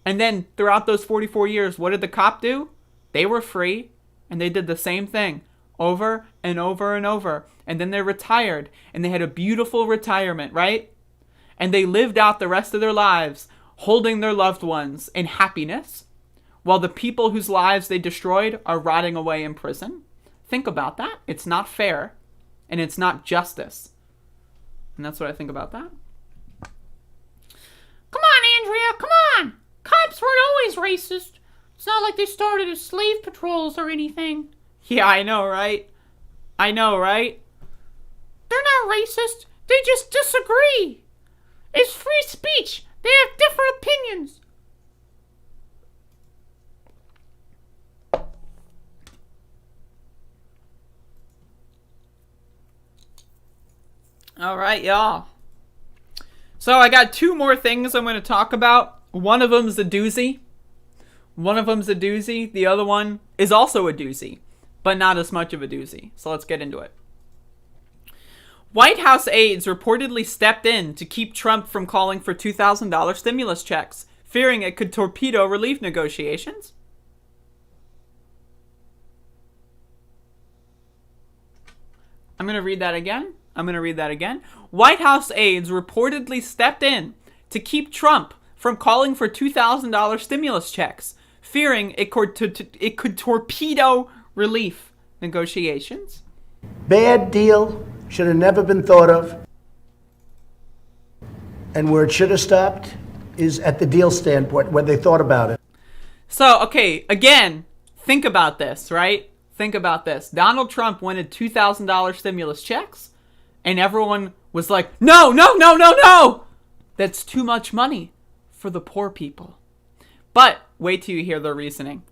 And then throughout those 44 years, what did the cop do? They were free, and they did the same thing over and over and over. And then they retired, and they had a beautiful retirement, right? And they lived out the rest of their lives holding their loved ones in happiness, while the people whose lives they destroyed are rotting away in prison. Think about that. It's not fair, and it's not justice. And that's what I think about that. Come on, Andrea, come on! Cops weren't always racist. It's not like they started as slave patrols or anything. Yeah, I know, right? I know, right? They're not racist. They just disagree. It's free speech. They have different opinions. All right, y'all. So I got two more things I'm going to talk about. One of them's a doozy. The other one is also a doozy, but not as much of a doozy. So let's get into it. White House aides reportedly stepped in to keep Trump from calling for $2,000 stimulus checks, fearing it could torpedo relief negotiations. I'm going to read that again. White House aides reportedly stepped in to keep Trump from calling for $2,000 stimulus checks, fearing it could torpedo relief negotiations. Bad deal. Should have never been thought of. And where it should have stopped is at the deal standpoint, where they thought about it. So, okay, again, think about this, right? Think about this. Donald Trump wanted $2,000 stimulus checks, and everyone was like, no! That's too much money for the poor people. But wait till you hear their reasoning.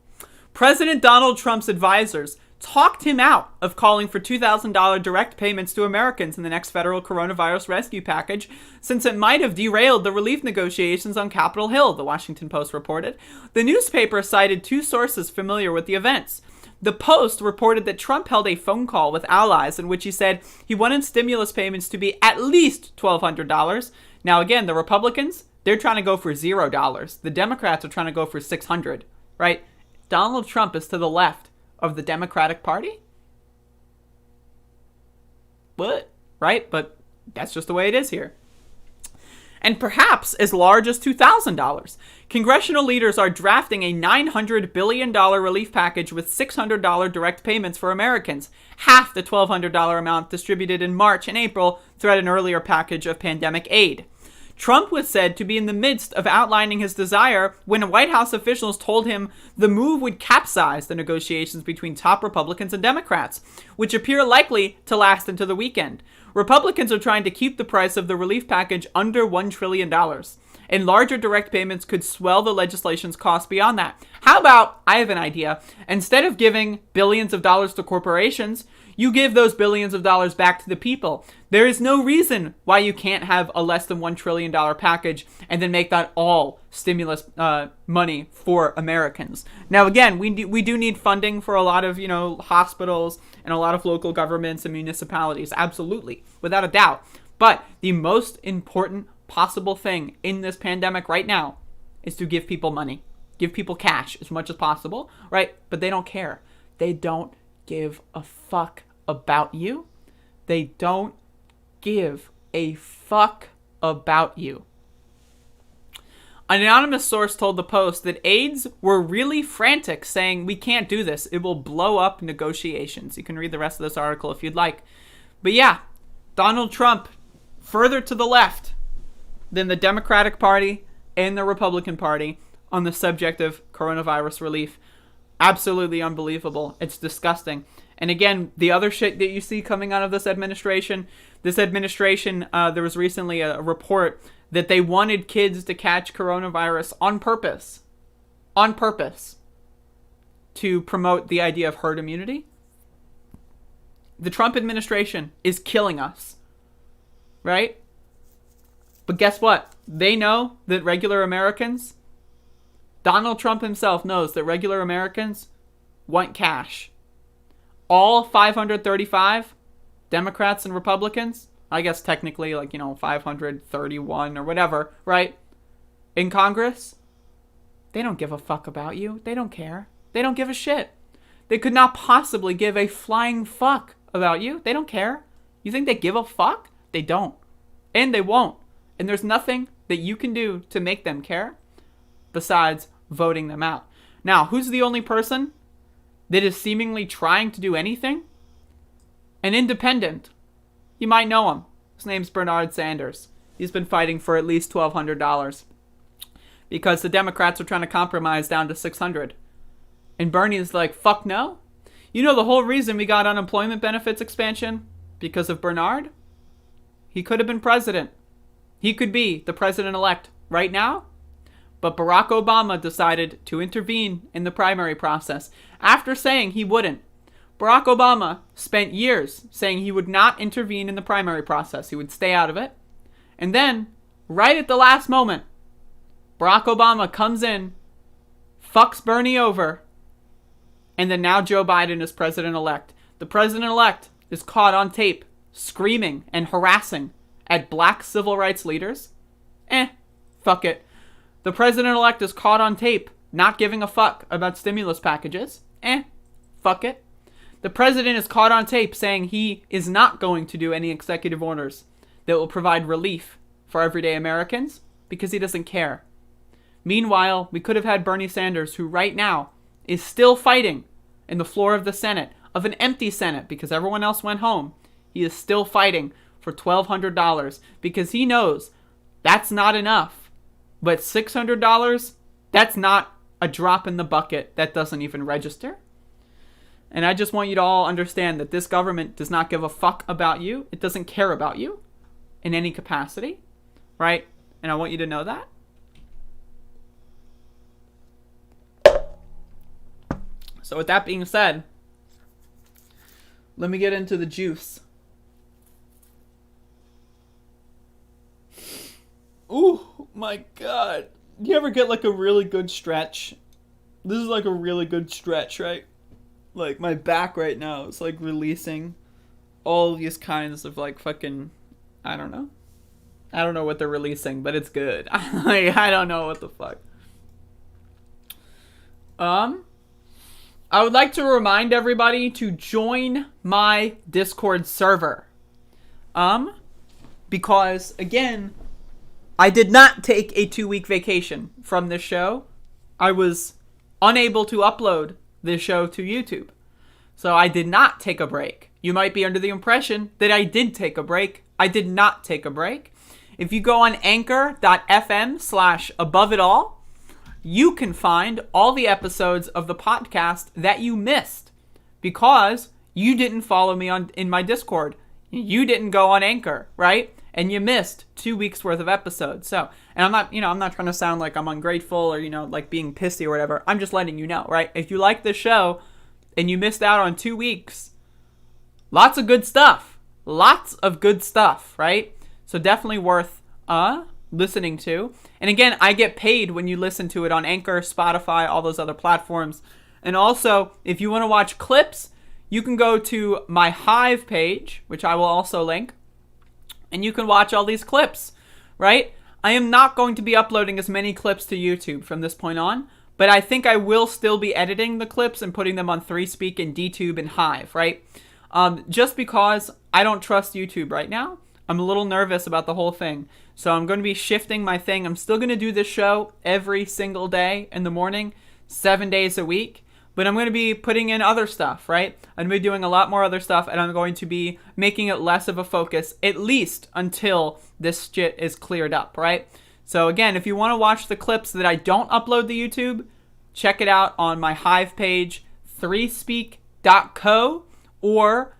President Donald Trump's advisors talked him out of calling for $2,000 direct payments to Americans in the next federal coronavirus rescue package, since it might have derailed the relief negotiations on Capitol Hill, the Washington Post reported. The newspaper cited two sources familiar with the events. The Post reported that Trump held a phone call with allies in which he said he wanted stimulus payments to be at least $1,200. Now again, the Republicans, they're trying to go for $0. The Democrats are trying to go for $600, right? Donald Trump is to the left of the Democratic Party? What? Right? But that's just the way it is here. And perhaps as large as $2,000. Congressional leaders are drafting a $900 billion relief package with $600 direct payments for Americans, half the $1,200 amount distributed in March and April throughout an earlier package of pandemic aid. Trump was said to be in the midst of outlining his desire when White House officials told him the move would capsize the negotiations between top Republicans and Democrats, which appear likely to last into the weekend. Republicans are trying to keep the price of the relief package under $1 trillion, and larger direct payments could swell the legislation's cost beyond that. How about, I have an idea, instead of giving billions of dollars to corporations, you give those billions of dollars back to the people. There is no reason why you can't have a less than $1 trillion package and then make that all stimulus money for Americans. Now, again, we do need funding for a lot of, hospitals and a lot of local governments and municipalities. Absolutely, without a doubt. But the most important possible thing in this pandemic right now is to give people money. Give people cash as much as possible, right? But they don't care. They don't give a fuck about you. They don't give a fuck about you. An anonymous source told the Post that aides were really frantic, saying, "We can't do this. It will blow up negotiations." You can read the rest of this article if you'd like. But yeah, Donald Trump, further to the left than the Democratic Party and the Republican Party on the subject of coronavirus relief. Absolutely unbelievable. It's disgusting. And again, the other shit that you see coming out of this administration, there was recently a report that they wanted kids to catch coronavirus on purpose to promote the idea of herd immunity. The Trump administration is killing us, right? But guess what? They know that regular Americans, Donald Trump himself knows that regular Americans want cash. All 535 Democrats and Republicans, I guess technically 531 or whatever, right? In Congress, they don't give a fuck about you. They don't care. They don't give a shit. They could not possibly give a flying fuck about you. They don't care. You think they give a fuck? They don't. And they won't. And there's nothing that you can do to make them care besides voting them out? Now, who's the only person that is seemingly trying to do anything? An independent. You might know him. His name's Bernard Sanders. He's been fighting for at least $1,200 because the Democrats are trying to compromise down to $600. And Bernie's like, fuck no. You know the whole reason we got unemployment benefits expansion? Because of Bernard? He could have been president. He could be the president-elect right now. But Barack Obama decided to intervene in the primary process after saying he wouldn't. Barack Obama spent years saying he would not intervene in the primary process. He would stay out of it. And then, right at the last moment, Barack Obama comes in, fucks Bernie over, and then now Joe Biden is president-elect. The president-elect is caught on tape screaming and harassing at black civil rights leaders. Fuck it. The president-elect is caught on tape not giving a fuck about stimulus packages. Fuck it. The president is caught on tape saying he is not going to do any executive orders that will provide relief for everyday Americans because he doesn't care. Meanwhile, we could have had Bernie Sanders, who right now is still fighting in the floor of the Senate, of an empty Senate because everyone else went home. He is still fighting for $1,200 because he knows that's not enough. But $600, that's not a drop in the bucket. That doesn't even register. And I just want you to all understand that this government does not give a fuck about you. It doesn't care about you in any capacity, right? And I want you to know that. So with that being said, let me get into the juice. Ooh, my God. You ever get like a really good stretch? This is like a really good stretch, right? Like my back right now is like releasing all these kinds of like fucking, I don't know. I don't know what they're releasing, but it's good. Like, I don't know what the fuck. I would like to remind everybody to join my Discord server. Because again, I did not take a 2-week vacation from this show. I was unable to upload this show to YouTube. So I did not take a break. You might be under the impression that I did take a break. I did not take a break. If you go on anchor.fm/aboveitall, you can find all the episodes of the podcast that you missed because you didn't follow me in my Discord. You didn't go on Anchor, right? And you missed 2 weeks worth of episodes. So, and I'm not trying to sound like I'm ungrateful or, like being pissy or whatever. I'm just letting you know, right? If you like this show and you missed out on 2 weeks, lots of good stuff. Lots of good stuff, right? So definitely worth listening to. And again, I get paid when you listen to it on Anchor, Spotify, all those other platforms. And also, if you want to watch clips, you can go to my Hive page, which I will also link. And you can watch all these clips, right? I am not going to be uploading as many clips to YouTube from this point on, but I think I will still be editing the clips and putting them on 3Speak and DTube and Hive, right? Just because I don't trust YouTube right now. I'm a little nervous about the whole thing. So I'm going to be shifting my thing. I'm still going to do this show every single day in the morning, 7 days a week. But I'm going to be putting in other stuff, right? I'm going to be doing a lot more other stuff, and I'm going to be making it less of a focus, at least until this shit is cleared up, right? So again, if you want to watch the clips that I don't upload to YouTube, check it out on my Hive page, 3speak.co or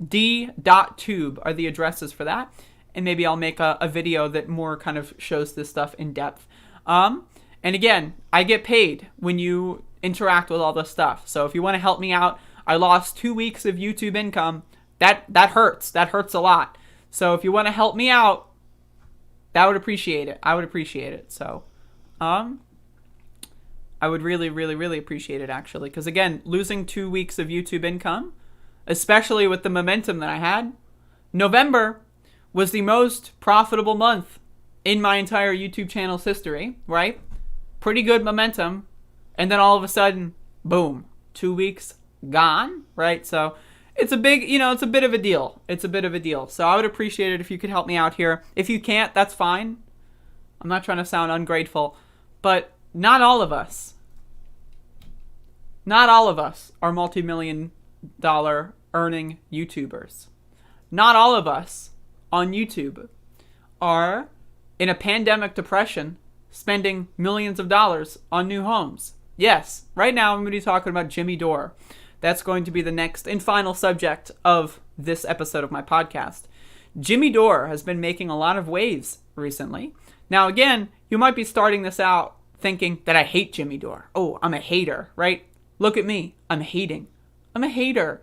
d.tube are the addresses for that. And maybe I'll make a video that more kind of shows this stuff in depth. And again, I get paid when you interact with all this stuff. So if you want to help me out, I lost 2 weeks of YouTube income. That hurts. That hurts a lot. So if you want to help me out, that would appreciate it. I would appreciate it. So, I would really, really, really appreciate it actually. Because again, losing 2 weeks of YouTube income, especially with the momentum that I had, November was the most profitable month in my entire YouTube channel's history, right? Pretty good momentum. And then all of a sudden, boom, 2 weeks gone, right? So it's a big, it's a bit of a deal. It's a bit of a deal. So I would appreciate it if you could help me out here. If you can't, that's fine. I'm not trying to sound ungrateful, but not all of us are multi-million dollar earning YouTubers. Not all of us on YouTube are in a pandemic depression spending millions of dollars on new homes. Yes, right now I'm going to be talking about Jimmy Dore. That's going to be the next and final subject of this episode of my podcast. Jimmy Dore has been making a lot of waves recently. Now, again, you might be starting this out thinking that I hate Jimmy Dore. Oh, I'm a hater, right? Look at me. I'm hating. I'm a hater.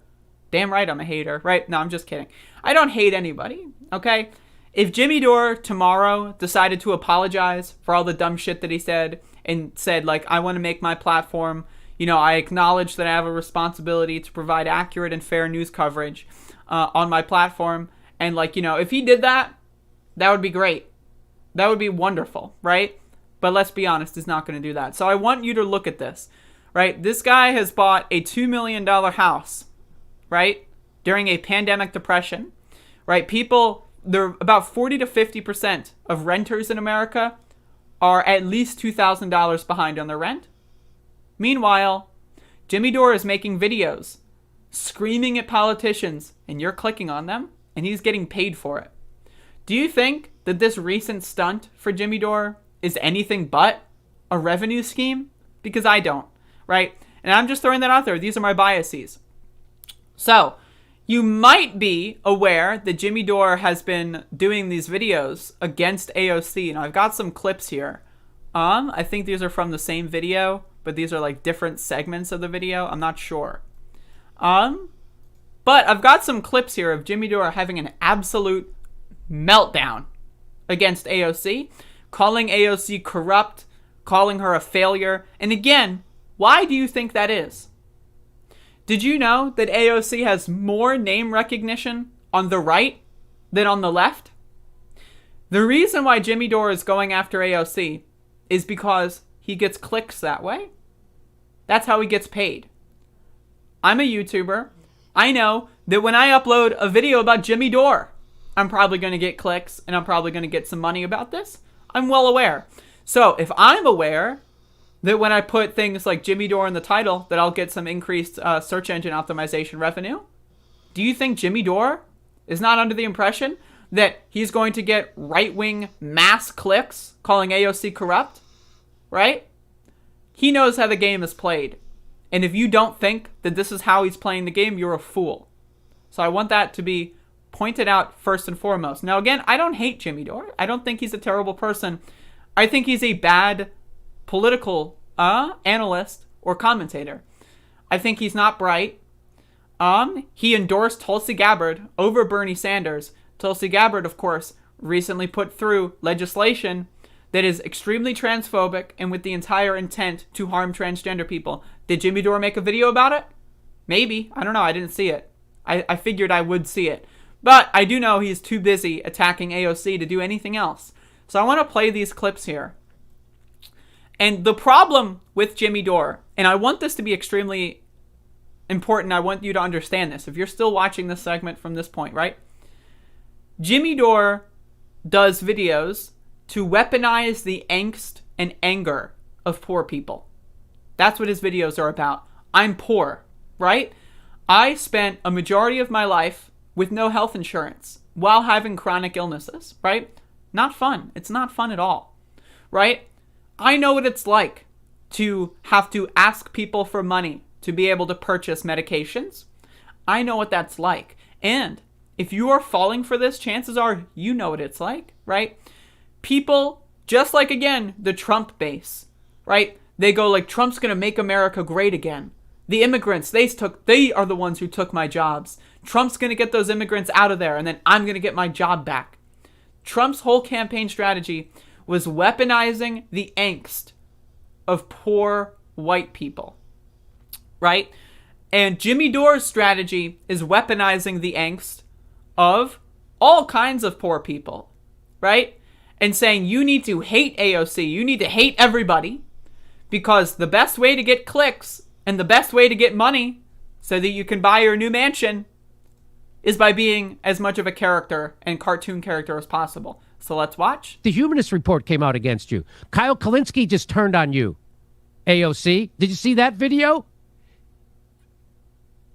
Damn right I'm a hater, right? No, I'm just kidding. I don't hate anybody, okay? If Jimmy Dore tomorrow decided to apologize for all the dumb shit that he said and said, like, I want to make my platform, I acknowledge that I have a responsibility to provide accurate and fair news coverage on my platform. And, if he did that, that would be great. That would be wonderful, right? But let's be honest, he's not going to do that. So I want you to look at this, right? This guy has bought a $2 million house, right? During a pandemic depression, right? They're about 40 to 50% of renters in America are at least $2,000 behind on their rent. Meanwhile, Jimmy Dore is making videos screaming at politicians, and you're clicking on them, and he's getting paid for it. Do you think that this recent stunt for Jimmy Dore is anything but a revenue scheme? Because I don't, right? And I'm just throwing that out there. These are my biases. So, you might be aware that Jimmy Dore has been doing these videos against AOC, and I've got some clips here. I think these are from the same video, but these are like different segments of the video. I'm not sure. But I've got some clips here of Jimmy Dore having an absolute meltdown against AOC, calling AOC corrupt, calling her a failure. And again, why do you think that is? Did you know that AOC has more name recognition on the right than on the left? The reason why Jimmy Dore is going after AOC is because he gets clicks that way. That's how he gets paid. I'm a YouTuber. I know that when I upload a video about Jimmy Dore, I'm probably going to get clicks and I'm probably going to get some money about this. I'm well aware. So if I'm aware that when I put things like Jimmy Dore in the title, that I'll get some increased search engine optimization revenue, do you think Jimmy Dore is not under the impression that he's going to get right-wing mass clicks calling AOC corrupt? Right? He knows how the game is played. And if you don't think that this is how he's playing the game, you're a fool. So I want that to be pointed out first and foremost. Now, again, I don't hate Jimmy Dore. I don't think he's a terrible person. I think he's a bad political analyst or commentator. I think he's not bright. He endorsed Tulsi Gabbard over Bernie Sanders. Tulsi Gabbard, of course, recently put through legislation that is extremely transphobic and with the entire intent to harm transgender people. Did Jimmy Dore make a video about it? Maybe. I don't know. I didn't see it. I figured I would see it. But I do know he's too busy attacking AOC to do anything else. So I want to play these clips here. And the problem with Jimmy Dore, and I want this to be extremely important, I want you to understand this. If you're still watching this segment from this point, right? Jimmy Dore does videos to weaponize the angst and anger of poor people. That's what his videos are about. I'm poor, right? I spent a majority of my life with no health insurance while having chronic illnesses, right? Not fun. It's not fun at all, right? I know what it's like to have to ask people for money to be able to purchase medications. I know what that's like. And if you are falling for this, chances are you know what it's like, right? People, just like, again, the Trump base, right? They go like, Trump's going to make America great again. The immigrants, they are the ones who took my jobs. Trump's going to get those immigrants out of there, and then I'm going to get my job back. Trump's whole campaign strategy was weaponizing the angst of poor white people, right? And Jimmy Dore's strategy is weaponizing the angst of all kinds of poor people, right? And saying you need to hate AOC, you need to hate everybody, because the best way to get clicks and the best way to get money so that you can buy your new mansion is by being as much of a character and cartoon character as possible. So let's watch. The Humanist Report came out against you. Kyle Kalinske just turned on you. AOC, did you see that video?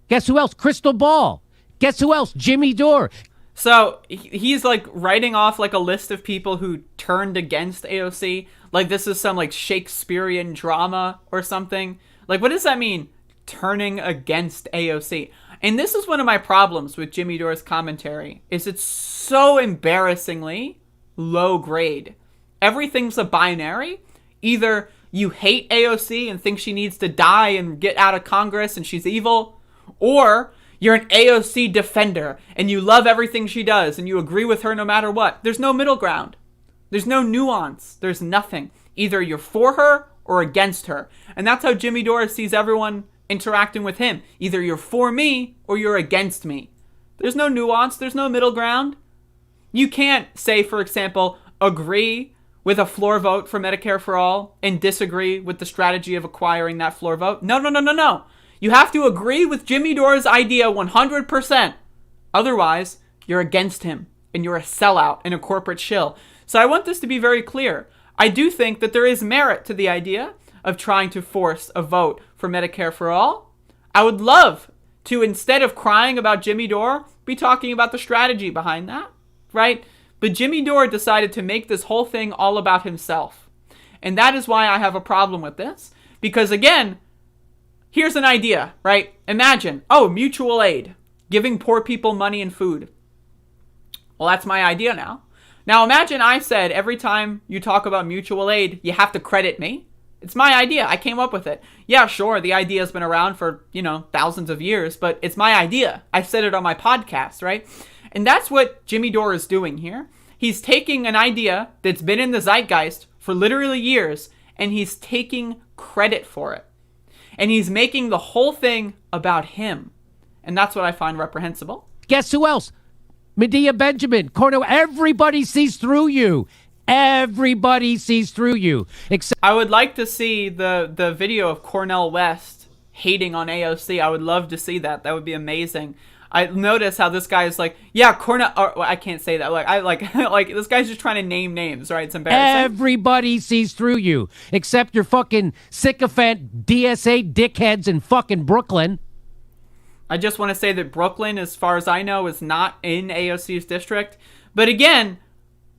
Guess who else? Crystal Ball. Guess who else? Jimmy Dore. So he's like writing off like a list of people who turned against AOC. Like this is some like Shakespearean drama or something. Like what does that mean? Turning against AOC. And this is one of my problems with Jimmy Dore's commentary, is it's so embarrassingly low grade. Everything's a binary. Either you hate AOC and think she needs to die and get out of Congress and she's evil, or you're an AOC defender and you love everything she does and you agree with her no matter what. There's no middle ground. There's no nuance. There's nothing. Either you're for her or against her. And that's how Jimmy Dore sees everyone interacting with him. Either you're for me or you're against me. There's no nuance. There's no middle ground. You can't say, for example, agree with a floor vote for Medicare for All and disagree with the strategy of acquiring that floor vote. No. You have to agree with Jimmy Dore's idea 100%. Otherwise, you're against him and you're a sellout and a corporate shill. So I want this to be very clear. I do think that there is merit to the idea of trying to force a vote for Medicare for All. I would love to, instead of crying about Jimmy Dore, be talking about the strategy behind that, right? But Jimmy Dore decided to make this whole thing all about himself. And that is why I have a problem with this. Because again, here's an idea, right? Imagine, mutual aid, giving poor people money and food. Well, that's my idea now. Now imagine I said every time you talk about mutual aid, you have to credit me. It's my idea. I came up with it. Yeah, sure, the idea has been around for, thousands of years, but it's my idea. I said it on my podcast, right? And that's what Jimmy Dore is doing here. He's taking an idea that's been in the zeitgeist for literally years, and he's taking credit for it. And he's making the whole thing about him. And that's what I find reprehensible. Guess who else? Medea Benjamin, Cornell, everybody sees through you. Everybody sees through you. Except I would like to see the video of Cornel West hating on AOC. I would love to see that. That would be amazing. I notice how this guy is like, yeah, Cornel. I can't say that. Like this guy's just trying to name names, right? It's embarrassing. Everybody sees through you, except your fucking sycophant DSA dickheads in fucking Brooklyn. I just want to say that Brooklyn, as far as I know, is not in AOC's district. But again,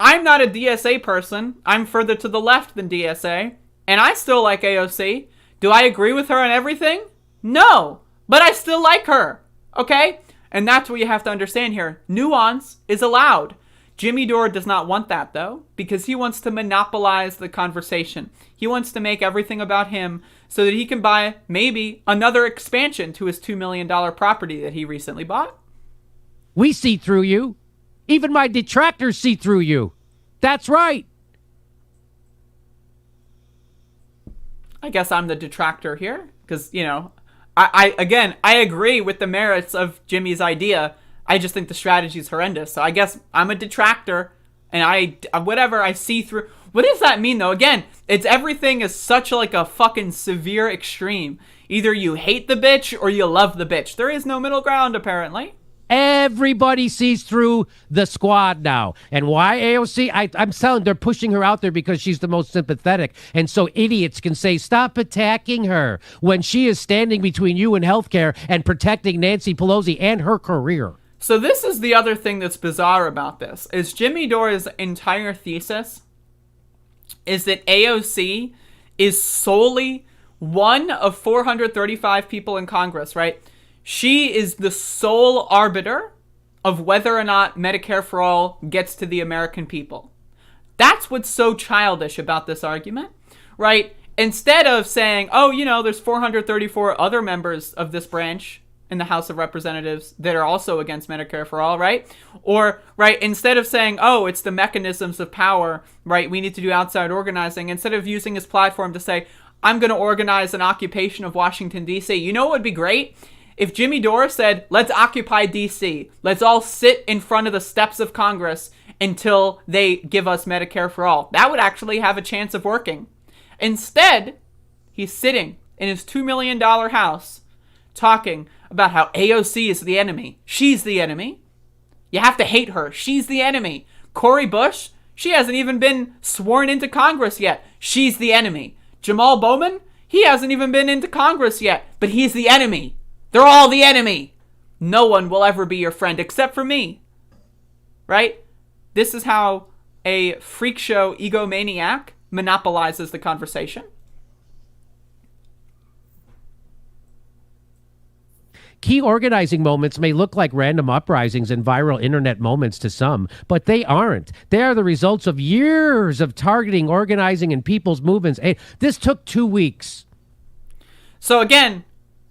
I'm not a DSA person. I'm further to the left than DSA. And I still like AOC. Do I agree with her on everything? No. But I still like her. Okay? And that's what you have to understand here. Nuance is allowed. Jimmy Dore does not want that, though, because he wants to monopolize the conversation. He wants to make everything about him so that he can buy maybe another expansion to his $2 million property that he recently bought. We see through you. Even my detractors see through you. That's right. I guess I'm the detractor here because, I agree with the merits of Jimmy's idea. I just think the strategy is horrendous. So I guess I'm a detractor and whatever I see through. What does that mean though? Again, everything is such like a fucking severe extreme. Either you hate the bitch or you love the bitch. There is no middle ground apparently. Everybody sees through the squad now. And why AOC? I'm telling they're pushing her out there because she's the most sympathetic. And so idiots can say, stop attacking her when she is standing between you and healthcare and protecting Nancy Pelosi and her career. So this is the other thing that's bizarre about this, is Jimmy Dore's entire thesis is that AOC is solely one of 435 people in Congress, right? She is the sole arbiter of whether or not Medicare for All gets to the American people. That's what's so childish about this argument, right? Instead of saying, there's 434 other members of this branch in the House of Representatives that are also against Medicare for All, right? Or, right, instead of saying, it's the mechanisms of power, right, we need to do outside organizing, instead of using his platform to say, I'm going to organize an occupation of Washington, D.C., you know what would be great? If Jimmy Dore said, let's occupy D.C., let's all sit in front of the steps of Congress until they give us Medicare for All, that would actually have a chance of working. Instead, he's sitting in his $2 million house talking about how AOC is the enemy. She's the enemy. You have to hate her. She's the enemy. Cori Bush, She hasn't even been sworn into Congress yet. She's the enemy. Jamal Bowman, he hasn't even been into Congress yet, but he's the enemy. They're all the enemy. No one will ever be your friend except for me. Right? This is how a freak show egomaniac monopolizes the conversation. Key organizing moments may look like random uprisings and viral internet moments to some, but they aren't. They are the results of years of targeting, organizing, and people's movements. Hey, this took 2 weeks. So again,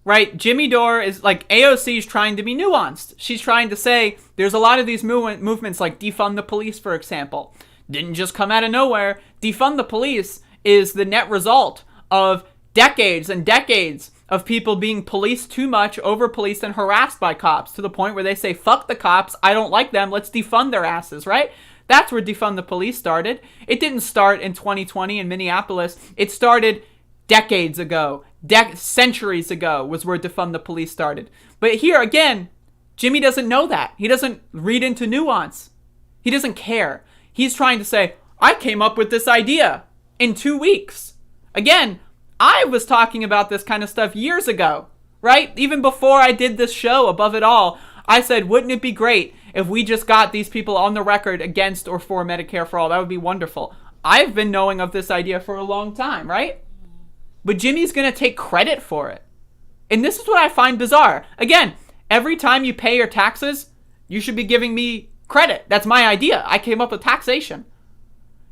right, Jimmy Dore is like, AOC is trying to be nuanced. She's trying to say there's a lot of these movements like defund the police, for example. Didn't just come out of nowhere. Defund the police is the net result of decades and decades of people being policed too much, over-policed, and harassed by cops to the point where they say, fuck the cops, I don't like them, let's defund their asses, right? That's where defund the police started. It didn't start in 2020 in Minneapolis. It started decades ago. Centuries ago was where defund the police started. But here, again, Jimmy doesn't know that. He doesn't read into nuance. He doesn't care. He's trying to say, I came up with this idea in 2 weeks. Again, I was talking about this kind of stuff years ago, right? Even before I did this show, Above It All, I said, wouldn't it be great if we just got these people on the record against or for Medicare for All? That would be wonderful. I've been knowing of this idea for a long time, right? But Jimmy's going to take credit for it. And this is what I find bizarre. Again, every time you pay your taxes, you should be giving me credit. That's my idea. I came up with taxation.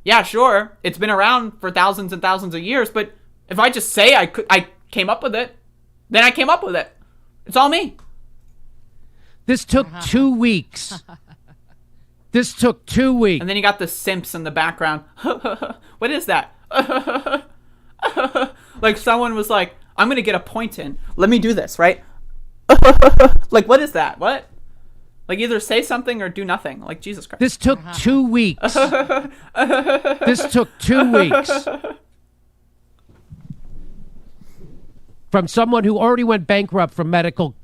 Yeah, sure, it's been around for thousands and thousands of years, but if I just say I came up with it, then I came up with it. It's all me. This took 2 weeks. This took 2 weeks. And then you got the simps in the background. What is that? Like someone was like, I'm going to get a point in. Let me do this, right? Like, what is that? What? Like, either say something or do nothing. Like, Jesus Christ. This took 2 weeks. This took 2 weeks. From someone who already went bankrupt from medical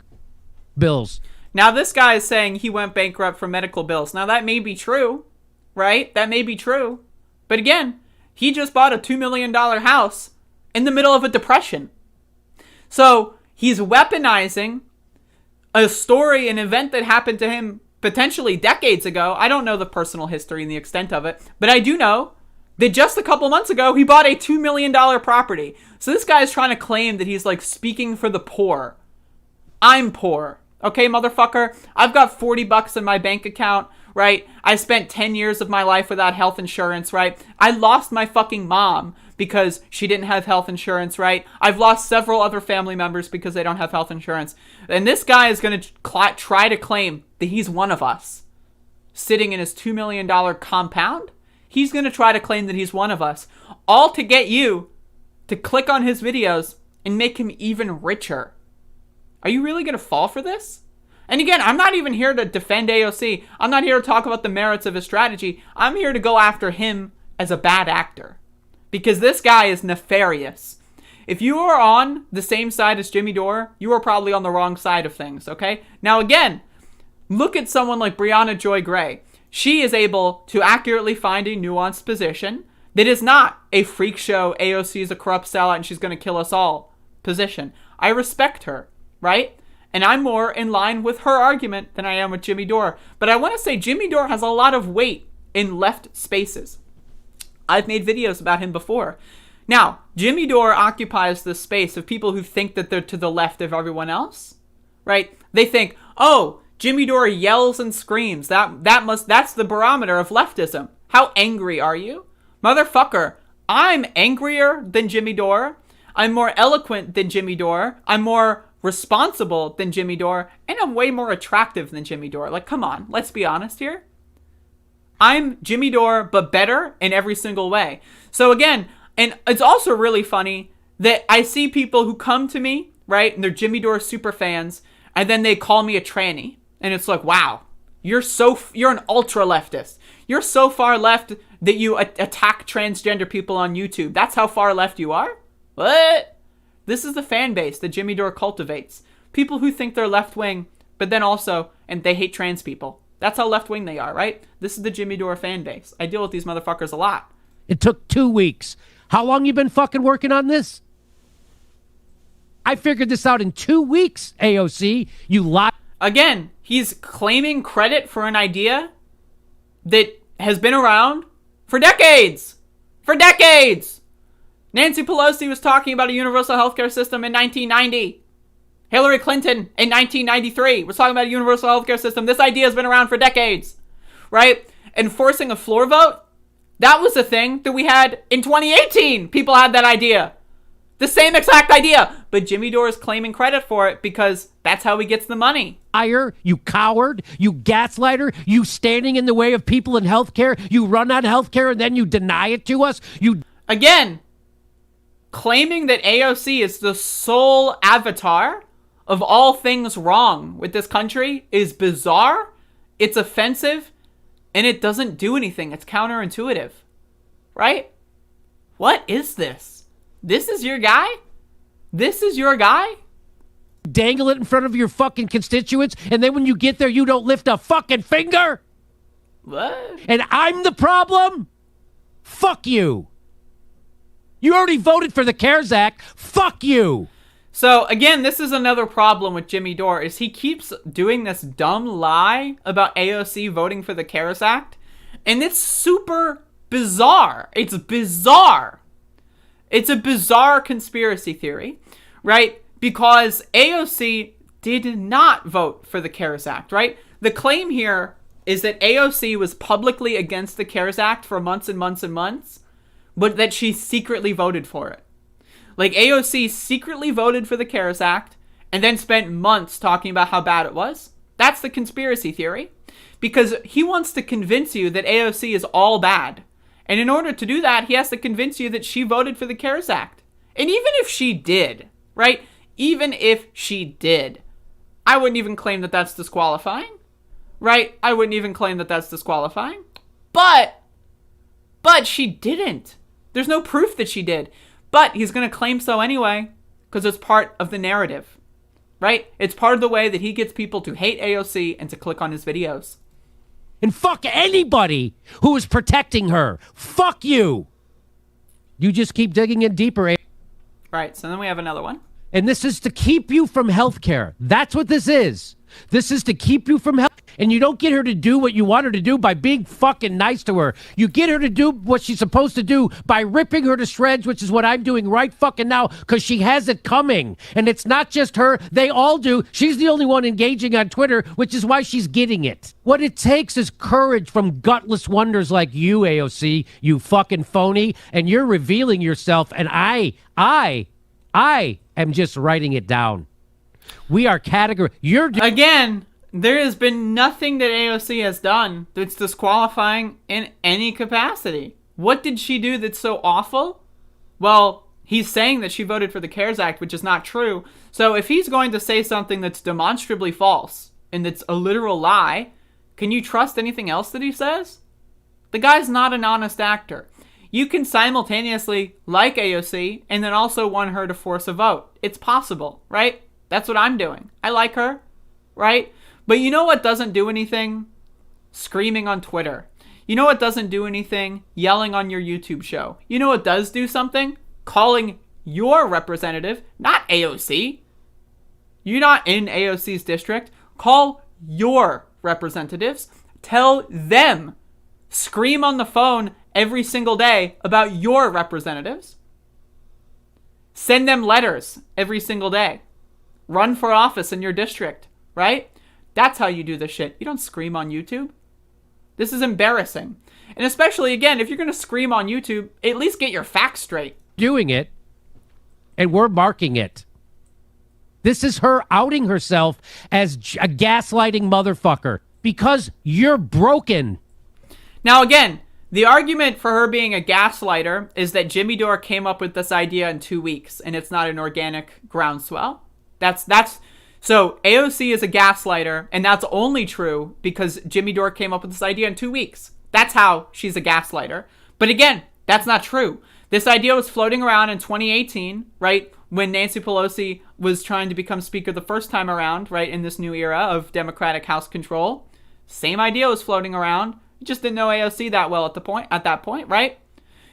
bills. Now, this guy is saying he went bankrupt from medical bills. Now, that may be true, right? That may be true. But again, he just bought a $2 million house in the middle of a depression. So, he's weaponizing a story, an event that happened to him potentially decades ago. I don't know the personal history and the extent of it, but I do know that just a couple months ago, he bought a $2 million property. So this guy is trying to claim that he's like speaking for the poor. I'm poor. Okay, motherfucker? I've got $40 in my bank account, right? I spent 10 years of my life without health insurance, right? I lost my fucking mom because she didn't have health insurance, right? I've lost several other family members because they don't have health insurance. And this guy is going to try to claim that he's one of us. Sitting in his $2 million compound? He's going to try to claim that he's one of us. All to get you to click on his videos and make him even richer. Are you really going to fall for this? And again, I'm not even here to defend AOC. I'm not here to talk about the merits of his strategy. I'm here to go after him as a bad actor. Because this guy is nefarious. If you are on the same side as Jimmy Dore, you are probably on the wrong side of things, okay? Now again, look at someone like Brianna Joy Gray. She is able to accurately find a nuanced position that is not a freak show, AOC is a corrupt sellout and she's going to kill us all position. I respect her, right? And I'm more in line with her argument than I am with Jimmy Dore. But I want to say Jimmy Dore has a lot of weight in left spaces. I've made videos about him before. Now, Jimmy Dore occupies the space of people who think that they're to the left of everyone else, right? They think, oh, Jimmy Dore yells and screams. That's the barometer of leftism. How angry are you? Motherfucker, I'm angrier than Jimmy Dore. I'm more eloquent than Jimmy Dore. I'm more responsible than Jimmy Dore. And I'm way more attractive than Jimmy Dore. Like, come on, let's be honest here. I'm Jimmy Dore, but better in every single way. So again, and it's also really funny that I see people who come to me, right, and they're Jimmy Dore super fans, and then they call me a tranny. And it's like, wow, you're an ultra leftist. You're so far left that you attack transgender people on YouTube. That's how far left you are? What? This is the fan base that Jimmy Dore cultivates. People who think they're left wing, but then also, and they hate trans people. That's how left-wing they are, right? This is the Jimmy Dore fan base. I deal with these motherfuckers a lot. It took 2 weeks. How long you been fucking working on this? I figured this out in 2 weeks, AOC. You lie. Again, he's claiming credit for an idea that has been around for decades. For decades! Nancy Pelosi was talking about a universal healthcare system in 1990. Hillary Clinton in 1993 was talking about a universal healthcare system. This idea has been around for decades, right? Enforcing a floor vote, that was a thing that we had in 2018. People had that idea. The same exact idea. But Jimmy Dore is claiming credit for it because that's how he gets the money. Liar, you coward, you gaslighter, you standing in the way of people in healthcare, you run on healthcare and then you deny it to us. Again, claiming that AOC is the sole avatar of all things wrong with this country is bizarre, it's offensive, and it doesn't do anything. It's counterintuitive, right? What is this? This is your guy? This is your guy? Dangle it in front of your fucking constituents, and then when you get there, you don't lift a fucking finger? What? And I'm the problem? Fuck you. You already voted for the CARES Act. Fuck you. So, again, this is another problem with Jimmy Dore, is he keeps doing this dumb lie about AOC voting for the CARES Act, and it's super bizarre. It's bizarre. It's a bizarre conspiracy theory, right? Because AOC did not vote for the CARES Act, right? The claim here is that AOC was publicly against the CARES Act for months and months and months, but that she secretly voted for it. Like, AOC secretly voted for the CARES Act and then spent months talking about how bad it was. That's the conspiracy theory. Because he wants to convince you that AOC is all bad. And in order to do that, he has to convince you that she voted for the CARES Act. And even if she did, right? Even if she did, I wouldn't even claim that that's disqualifying, right? I wouldn't even claim that that's disqualifying. But she didn't. There's no proof that she did. But he's going to claim so anyway, because it's part of the narrative, right? It's part of the way that he gets people to hate AOC and to click on his videos. And fuck anybody who is protecting her. Fuck you. You just keep digging in deeper. Right, so then we have another one. And this is to keep you from health care. That's what this is. This is to keep you from health. And you don't get her to do what you want her to do by being fucking nice to her. You get her to do what she's supposed to do by ripping her to shreds, which is what I'm doing right fucking now, because she has it coming. And it's not just her. They all do. She's the only one engaging on Twitter, which is why she's getting it. What it takes is courage from gutless wonders like you, AOC, you fucking phony. And you're revealing yourself. And I am just writing it down. We are Again, there has been nothing that AOC has done that's disqualifying in any capacity. What did she do that's so awful? Well, he's saying that she voted for the CARES Act, which is not true. So if he's going to say something that's demonstrably false and that's a literal lie, can you trust anything else that he says? The guy's not an honest actor. You can simultaneously like AOC and then also want her to force a vote. It's possible, right? That's what I'm doing. I like her, right? But you know what doesn't do anything? Screaming on Twitter. You know what doesn't do anything? Yelling on your YouTube show. You know what does do something? Calling your representative, not AOC. You're not in AOC's district. Call your representatives. Tell them. Scream on the phone every single day about your representatives. Send them letters every single day. Run for office in your district, right? That's how you do this shit. You don't scream on YouTube. This is embarrassing. And especially, again, if you're going to scream on YouTube, at least get your facts straight. Doing it, and we're marking it. This is her outing herself as a gaslighting motherfucker because you're broken. Now, again, the argument for her being a gaslighter is that Jimmy Dore came up with this idea in 2 weeks, and it's not an organic groundswell. So AOC is a gaslighter, and that's only true because Jimmy Dore came up with this idea in 2 weeks. That's how she's a gaslighter. But again, that's not true. This idea was floating around in 2018, right, when Nancy Pelosi was trying to become speaker the first time around, right, in this new era of Democratic House control. Same idea was floating around. You just didn't know AOC that well at that point, right?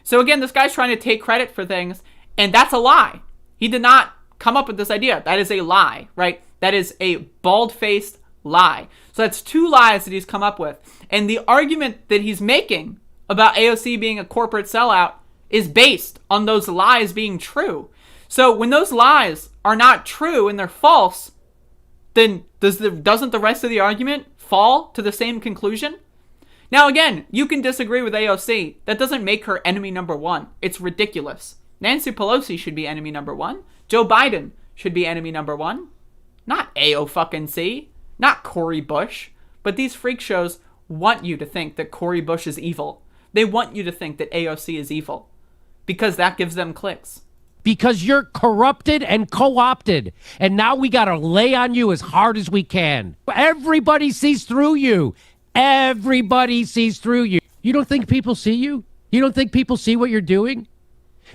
So again, this guy's trying to take credit for things, and that's a lie. He did not come up with this idea. That is a lie, right? That is a bald-faced lie. So that's 2 lies that he's come up with. And the argument that he's making about AOC being a corporate sellout is based on those lies being true. So when those lies are not true and they're false, then doesn't the rest of the argument fall to the same conclusion? Now again, you can disagree with AOC. That doesn't make her enemy number 1. It's ridiculous. Nancy Pelosi should be enemy number 1. Joe Biden should be enemy number 1. Not AO-fucking-C. Not Cori Bush. But these freak shows want you to think that Cori Bush is evil. They want you to think that AOC is evil. Because that gives them clicks. Because you're corrupted and co-opted. And now we got to lay on you as hard as we can. Everybody sees through you. Everybody sees through you. You don't think people see you? You don't think people see what you're doing?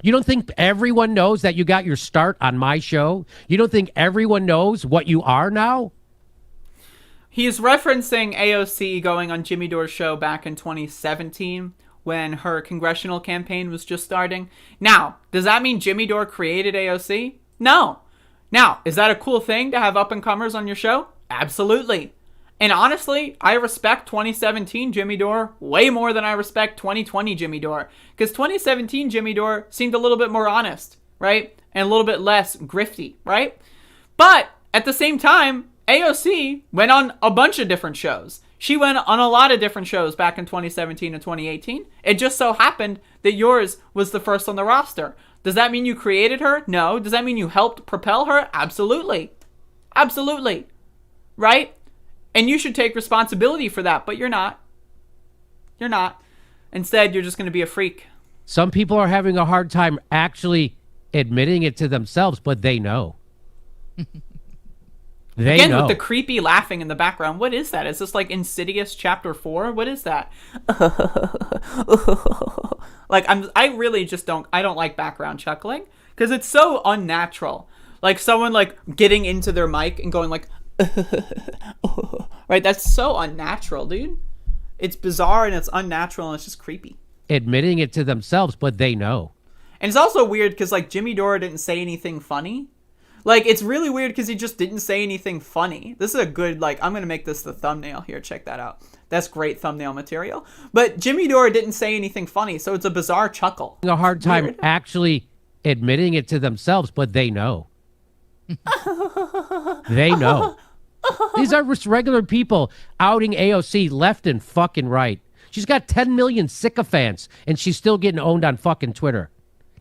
You don't think everyone knows that you got your start on my show? You don't think everyone knows what you are now? He's referencing AOC going on Jimmy Dore's show back in 2017 when her congressional campaign was just starting. Now, does that mean Jimmy Dore created AOC? No. Now, is that a cool thing to have up-and-comers on your show? Absolutely. And honestly, I respect 2017 Jimmy Dore way more than I respect 2020 Jimmy Dore. Because 2017 Jimmy Dore seemed a little bit more honest, right? And a little bit less grifty, right? But at the same time, AOC went on a bunch of different shows. She went on a lot of different shows back in 2017 and 2018. It just so happened that yours was the first on the roster. Does that mean you created her? No. Does that mean you helped propel her? Absolutely. Absolutely. Right? And you should take responsibility for that, but you're not. You're not. Instead, you're just going to be a freak. Some people are having a hard time actually admitting it to themselves, but they know. They Again, know. with the creepy laughing in the background. What is that? Is this like Insidious Chapter 4? What is that? Like, I really just don't like background chuckling because it's so unnatural. Like someone like getting into their mic and going like, right? That's so unnatural, dude. It's bizarre and it's unnatural and it's just creepy. Admitting it to themselves, but they know. And it's also weird because like Jimmy Dore didn't say anything funny. Like, it's really weird because he just didn't say anything funny. This is a good, like, I'm going to make this the thumbnail here. Check that out. That's great thumbnail material. But Jimmy Dore didn't say anything funny, so it's a bizarre chuckle. A hard time Weird. actually admitting it to themselves, but they know. They know. These are just regular people outing AOC left and fucking right. She's got 10 million sycophants, and she's still getting owned on fucking Twitter.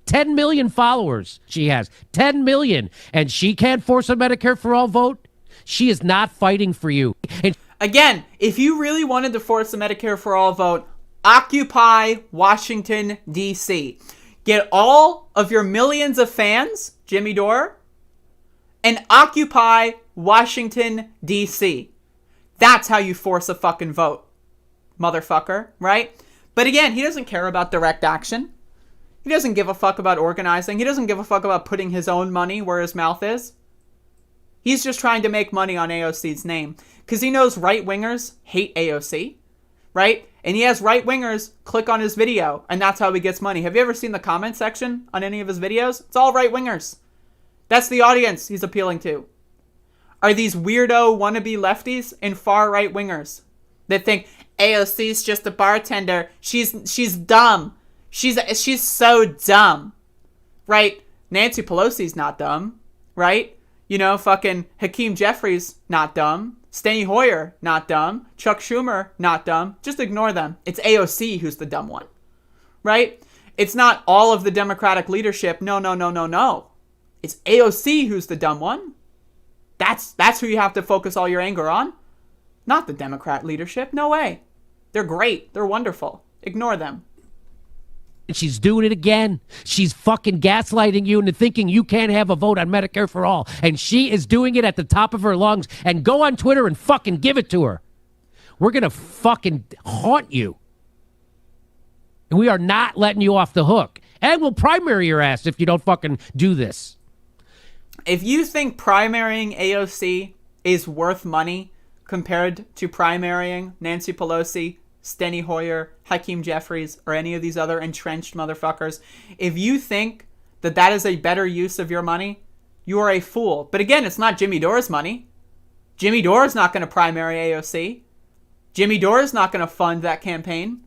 10 million followers she has. 10 million. And she can't force a Medicare for all vote? She is not fighting for you. And Again, if you really wanted to force the Medicare for all vote, occupy Washington, D.C. Get all of your millions of fans, Jimmy Dore, and occupy Washington, D.C. That's how you force a fucking vote, motherfucker, right? But again, he doesn't care about direct action. He doesn't give a fuck about organizing. He doesn't give a fuck about putting his own money where his mouth is. He's just trying to make money on AOC's name. Because he knows right-wingers hate AOC, right? And he has right-wingers click on his video, and that's how he gets money. Have you ever seen the comment section on any of his videos? It's all right-wingers. That's the audience he's appealing to. Are these weirdo wannabe lefties and far-right wingers that think AOC's just a bartender? She's dumb. She's so dumb, right? Nancy Pelosi's not dumb, right? You know, fucking Hakeem Jeffries, not dumb. Steny Hoyer, not dumb. Chuck Schumer, not dumb. Just ignore them. It's AOC who's the dumb one, right? It's not all of the Democratic leadership. No. It's AOC who's the dumb one. That's who you have to focus all your anger on. Not the Democrat leadership. No way. They're great. They're wonderful. Ignore them. she's doing it again. She's fucking gaslighting you into thinking you can't have a vote on Medicare for all. And she is doing it at the top of her lungs. And go on Twitter and fucking give it to her. We're going to fucking haunt you. And we are not letting you off the hook. And we'll primary your ass if you don't fucking do this. If you think primarying AOC is worth money, compared to primarying Nancy Pelosi, Steny Hoyer, Hakeem Jeffries, or any of these other entrenched motherfuckers, if you think that that is a better use of your money, you are a fool. But again, it's not Jimmy Dore's money. Jimmy Dore is not going to primary AOC. Jimmy Dore is not going to fund that campaign.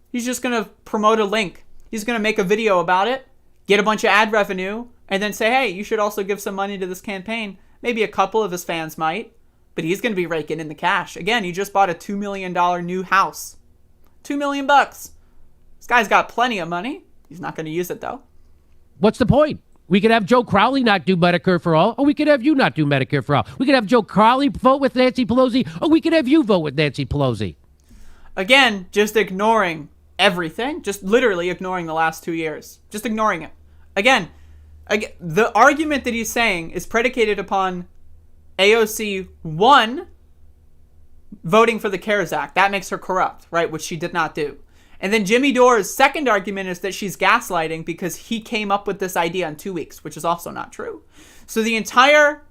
He's just going to promote a link. He's going to make a video about it, get a bunch of ad revenue, and then say, hey, you should also give some money to this campaign. Maybe a couple of his fans might, but he's going to be raking in the cash. Again, he just bought a $2 million new house. $2 million bucks. This guy's got plenty of money. He's not going to use it, though. What's the point? We could have Joe Crowley not do Medicare for all, or we could have you not do Medicare for all. We could have Joe Crowley vote with Nancy Pelosi, or we could have you vote with Nancy Pelosi. Again, just ignoring everything. Just literally ignoring the last 2 years. Just ignoring it. Again, the argument that he's saying is predicated upon AOC, one, voting for the CARES Act. That makes her corrupt, right? Which she did not do. And then Jimmy Dore's second argument is that she's gaslighting because he came up with this idea in 2 weeks, which is also not true. So the entire,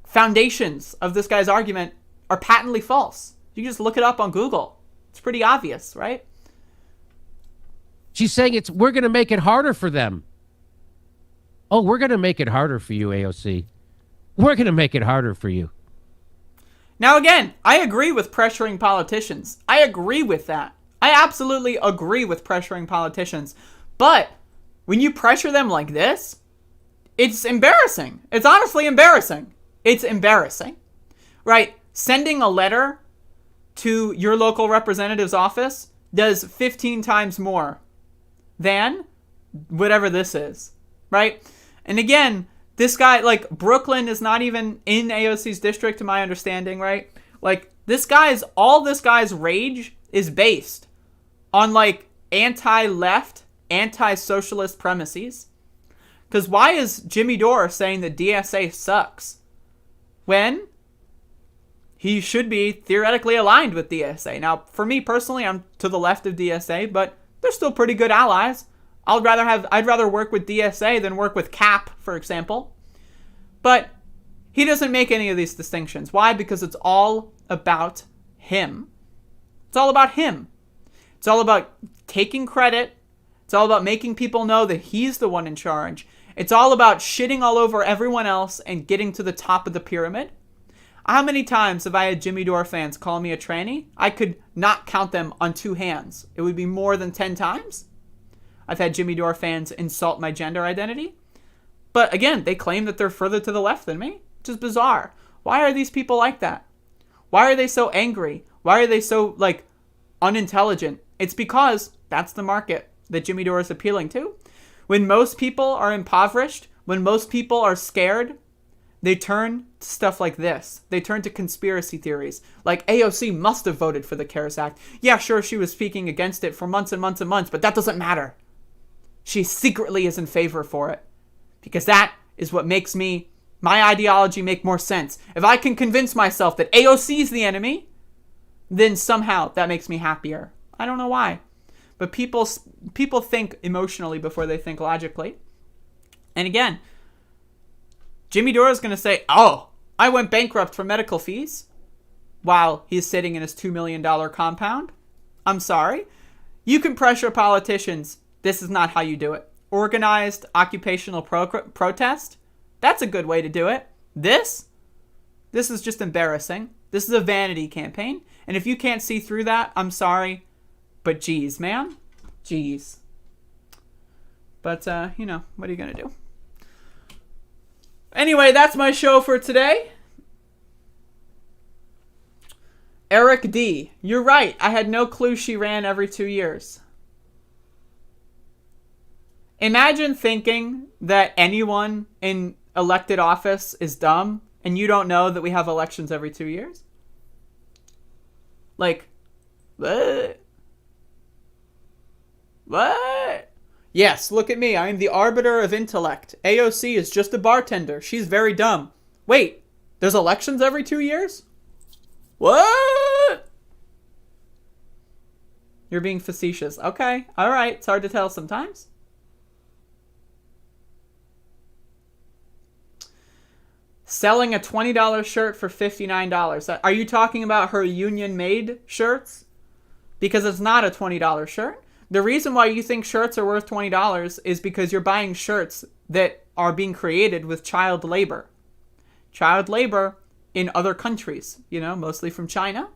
foundations of this guy's argument are patently false. You can just look it up on Google. It's pretty obvious, right? She's saying we're going to make it harder for them. Oh, we're going to make it harder for you, AOC. We're going to make it harder for you. Now, again, I agree with pressuring politicians. I agree with that. I absolutely agree with pressuring politicians. But when you pressure them like this, it's embarrassing. It's honestly embarrassing. It's embarrassing, right? Sending a letter to your local representative's office does 15 times more than whatever this is, right? And again, this guy, Brooklyn is not even in AOC's district, to my understanding, right? All this guy's rage is based on, anti-left, anti-socialist premises. Because why is Jimmy Dore saying that DSA sucks when he should be theoretically aligned with DSA? Now, for me personally, I'm to the left of DSA, but they're still pretty good allies. I'd rather work with DSA than work with CAP, for example. But he doesn't make any of these distinctions. Why? Because it's all about him. It's all about him. It's all about taking credit. It's all about making people know that he's the one in charge. It's all about shitting all over everyone else and getting to the top of the pyramid. How many times have I had Jimmy Dore fans call me a tranny? I could not count them on two hands. It would be more than 10 times. I've had Jimmy Dore fans insult my gender identity. But again, they claim that they're further to the left than me, which is bizarre. Why are these people like that? Why are they so angry? Why are they so, unintelligent? It's because that's the market that Jimmy Dore is appealing to. When most people are impoverished, when most people are scared, they turn to stuff like this. They turn to conspiracy theories. Like AOC must have voted for the CARES Act. Yeah, sure, she was speaking against it for months and months and months, but that doesn't matter. She secretly is in favor for it. Because that is what makes my ideology make more sense. If I can convince myself that AOC is the enemy, then somehow that makes me happier. I don't know why. But people think emotionally before they think logically. And again, Jimmy Dore is going to say, oh, I went bankrupt for medical fees while he's sitting in his $2 million compound. I'm sorry. You can pressure politicians. This is not how you do it. Organized occupational protest. That's a good way to do it. This is just embarrassing. This is a vanity campaign. And if you can't see through that, I'm sorry. But geez, man. Geez. But, what are you going to do? Anyway, that's my show for today. Eric D. You're right. I had no clue she ran every 2 years. Imagine thinking that anyone in elected office is dumb and you don't know that we have elections every 2 years. What? What? Yes, look at me. I am the arbiter of intellect. AOC is just a bartender. She's very dumb. Wait, there's elections every 2 years? What? You're being facetious. Okay, all right. It's hard to tell sometimes. selling a $20 shirt for $59. Are you talking about her union-made shirts? Because it's not a $20 shirt. The reason why you think shirts are worth $20 is because you're buying shirts that are being created with child labor. Child labor in other countries, mostly from China.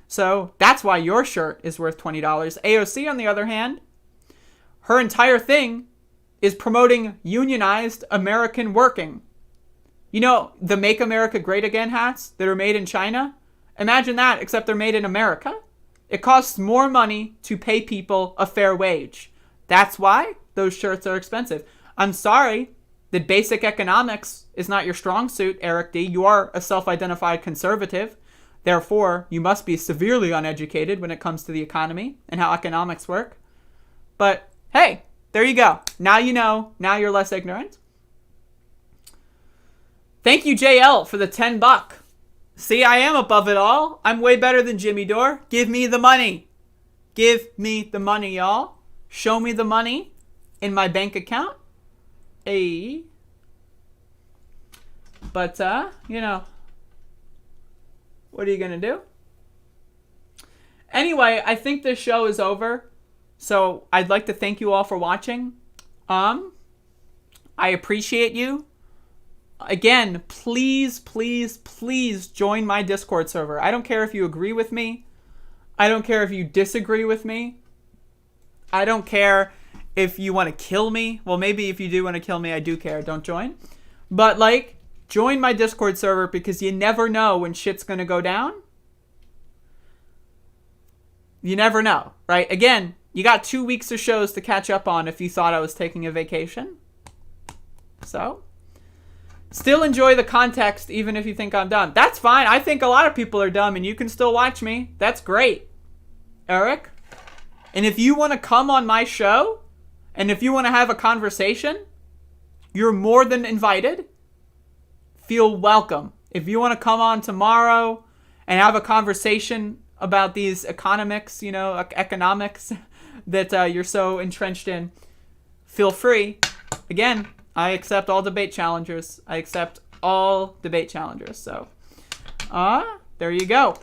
So that's why your shirt is worth $20. AOC, on the other hand, her entire thing is promoting unionized American working. The Make America Great Again hats that are made in China? Imagine that, except they're made in America. It costs more money to pay people a fair wage. That's why those shirts are expensive. I'm sorry that basic economics is not your strong suit, Eric D. You are a self-identified conservative. Therefore, you must be severely uneducated when it comes to the economy and how economics work. But hey, there you go. Now you know. Now you're less ignorant. Thank you, JL, for the $10. See, I am above it all. I'm way better than Jimmy Dore. Give me the money. Give me the money, y'all. Show me the money in my bank account. Hey. But, what are you going to do? Anyway, I think this show is over. So I'd like to thank you all for watching. I appreciate you. Again, please, please, please join my Discord server. I don't care if you agree with me. I don't care if you disagree with me. I don't care if you want to kill me. Well, maybe if you do want to kill me, I do care. Don't join. But, join my Discord server because you never know when shit's going to go down. You never know, right? Again, you got 2 weeks of shows to catch up on if you thought I was taking a vacation. So, still enjoy the context even if you think I'm dumb. That's fine. I think a lot of people are dumb and you can still watch me. That's great, Eric. And if you want to come on my show and if you want to have a conversation, you're more than invited. Feel welcome. If you want to come on tomorrow and have a conversation about these economics that you're so entrenched in, feel free. Again, I accept all debate challengers. I accept all debate challengers. So, there you go.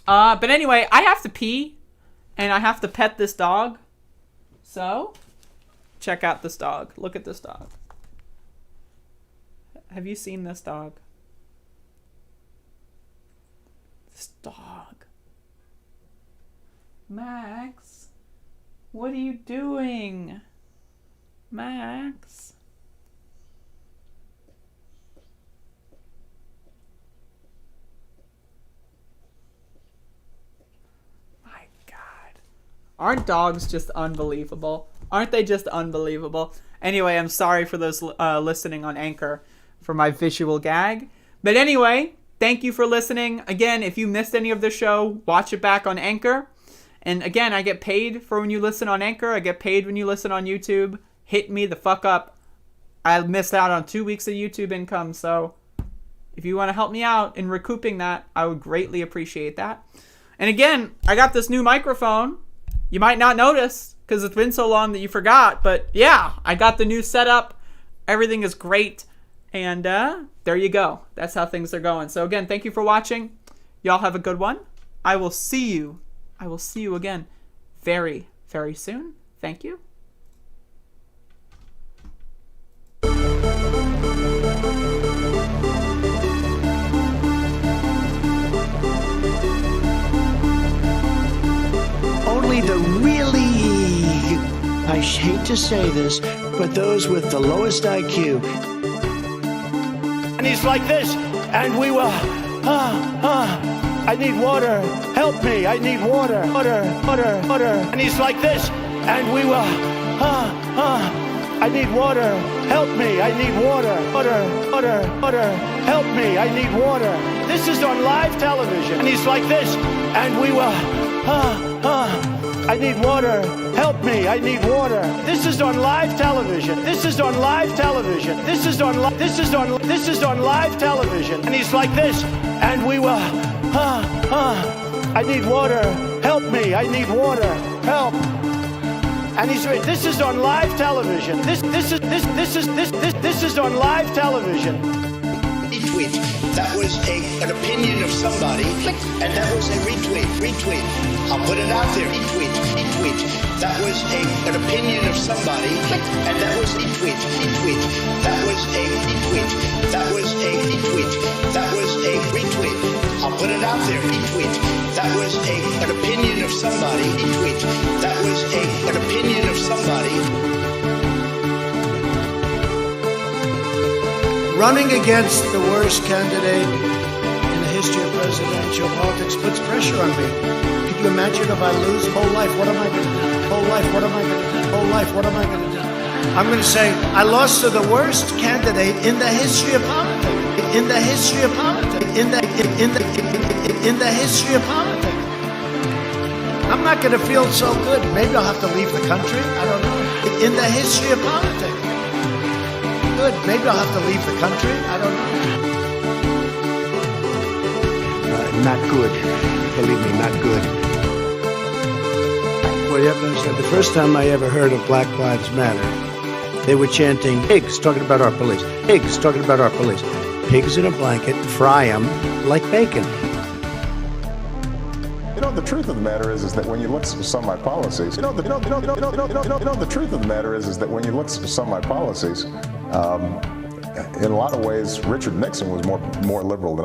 But anyway, I have to pee and I have to pet this dog. So, check out this dog. Look at this dog. Have you seen this dog? This dog. Max, what are you doing? Max. My God. Aren't dogs just unbelievable? Aren't they just unbelievable? Anyway, I'm sorry for those listening on Anchor for my visual gag. But anyway, thank you for listening. Again, if you missed any of the show, watch it back on Anchor. And again, I get paid for when you listen on Anchor. I get paid when you listen on YouTube. Hit me the fuck up. I missed out on 2 weeks of YouTube income. So if you want to help me out in recouping that, I would greatly appreciate that. And again, I got this new microphone. You might not notice because it's been so long that you forgot. But yeah, I got the new setup. Everything is great. And there you go. That's how things are going. So again, thank you for watching. Y'all have a good one. I will see you again very, very soon. Thank you. Only the really, I hate to say this, but those with the lowest IQ. And he's like this, and we will, I need water, help me, I need water. And he's like this, and we will, I need water, help me, I need water. Help me, I need water. This is on live television. And he's like this, and we will, I need water, help me, I need water. This is on live television. This is on live television. This is on live television. And he's like this, and we will, I need water, help me, I need water, help. And he's right. This is on live television. This is on live television. retweet. That was an opinion of somebody, and that was a retweet. I'll put it out there. Retweet. That was an opinion of somebody, and that was retweet. That was a retweet. That was a retweet. That was a retweet. I'll put it out there. Retweet. That was an opinion of somebody. Retweet. That was an opinion of somebody. Running against the worst candidate in the history of presidential politics puts pressure on me. Could you imagine if I lose? Whole life, what am I going to do? Whole life, what am I going to do? Whole life, what am I going to do? I'm going to say, I lost to the worst candidate in the history of politics. In the history of politics. In the history of politics. I'm not going to feel so good. Maybe I'll have to leave the country. I don't know. In the history of politics. Good. Maybe I'll have to leave the country. I don't know. Not good. Believe me, not good. Well, you have to understand, the first time I ever heard of Black Lives Matter, they were chanting, pigs, talking about our police. Pigs, talking about our police. Pigs in a blanket, fry them like bacon. You know, the truth of the matter is that when you look at some of my policies, the truth of the matter is that when you look at some of my policies, in a lot of ways, Richard Nixon was more liberal than I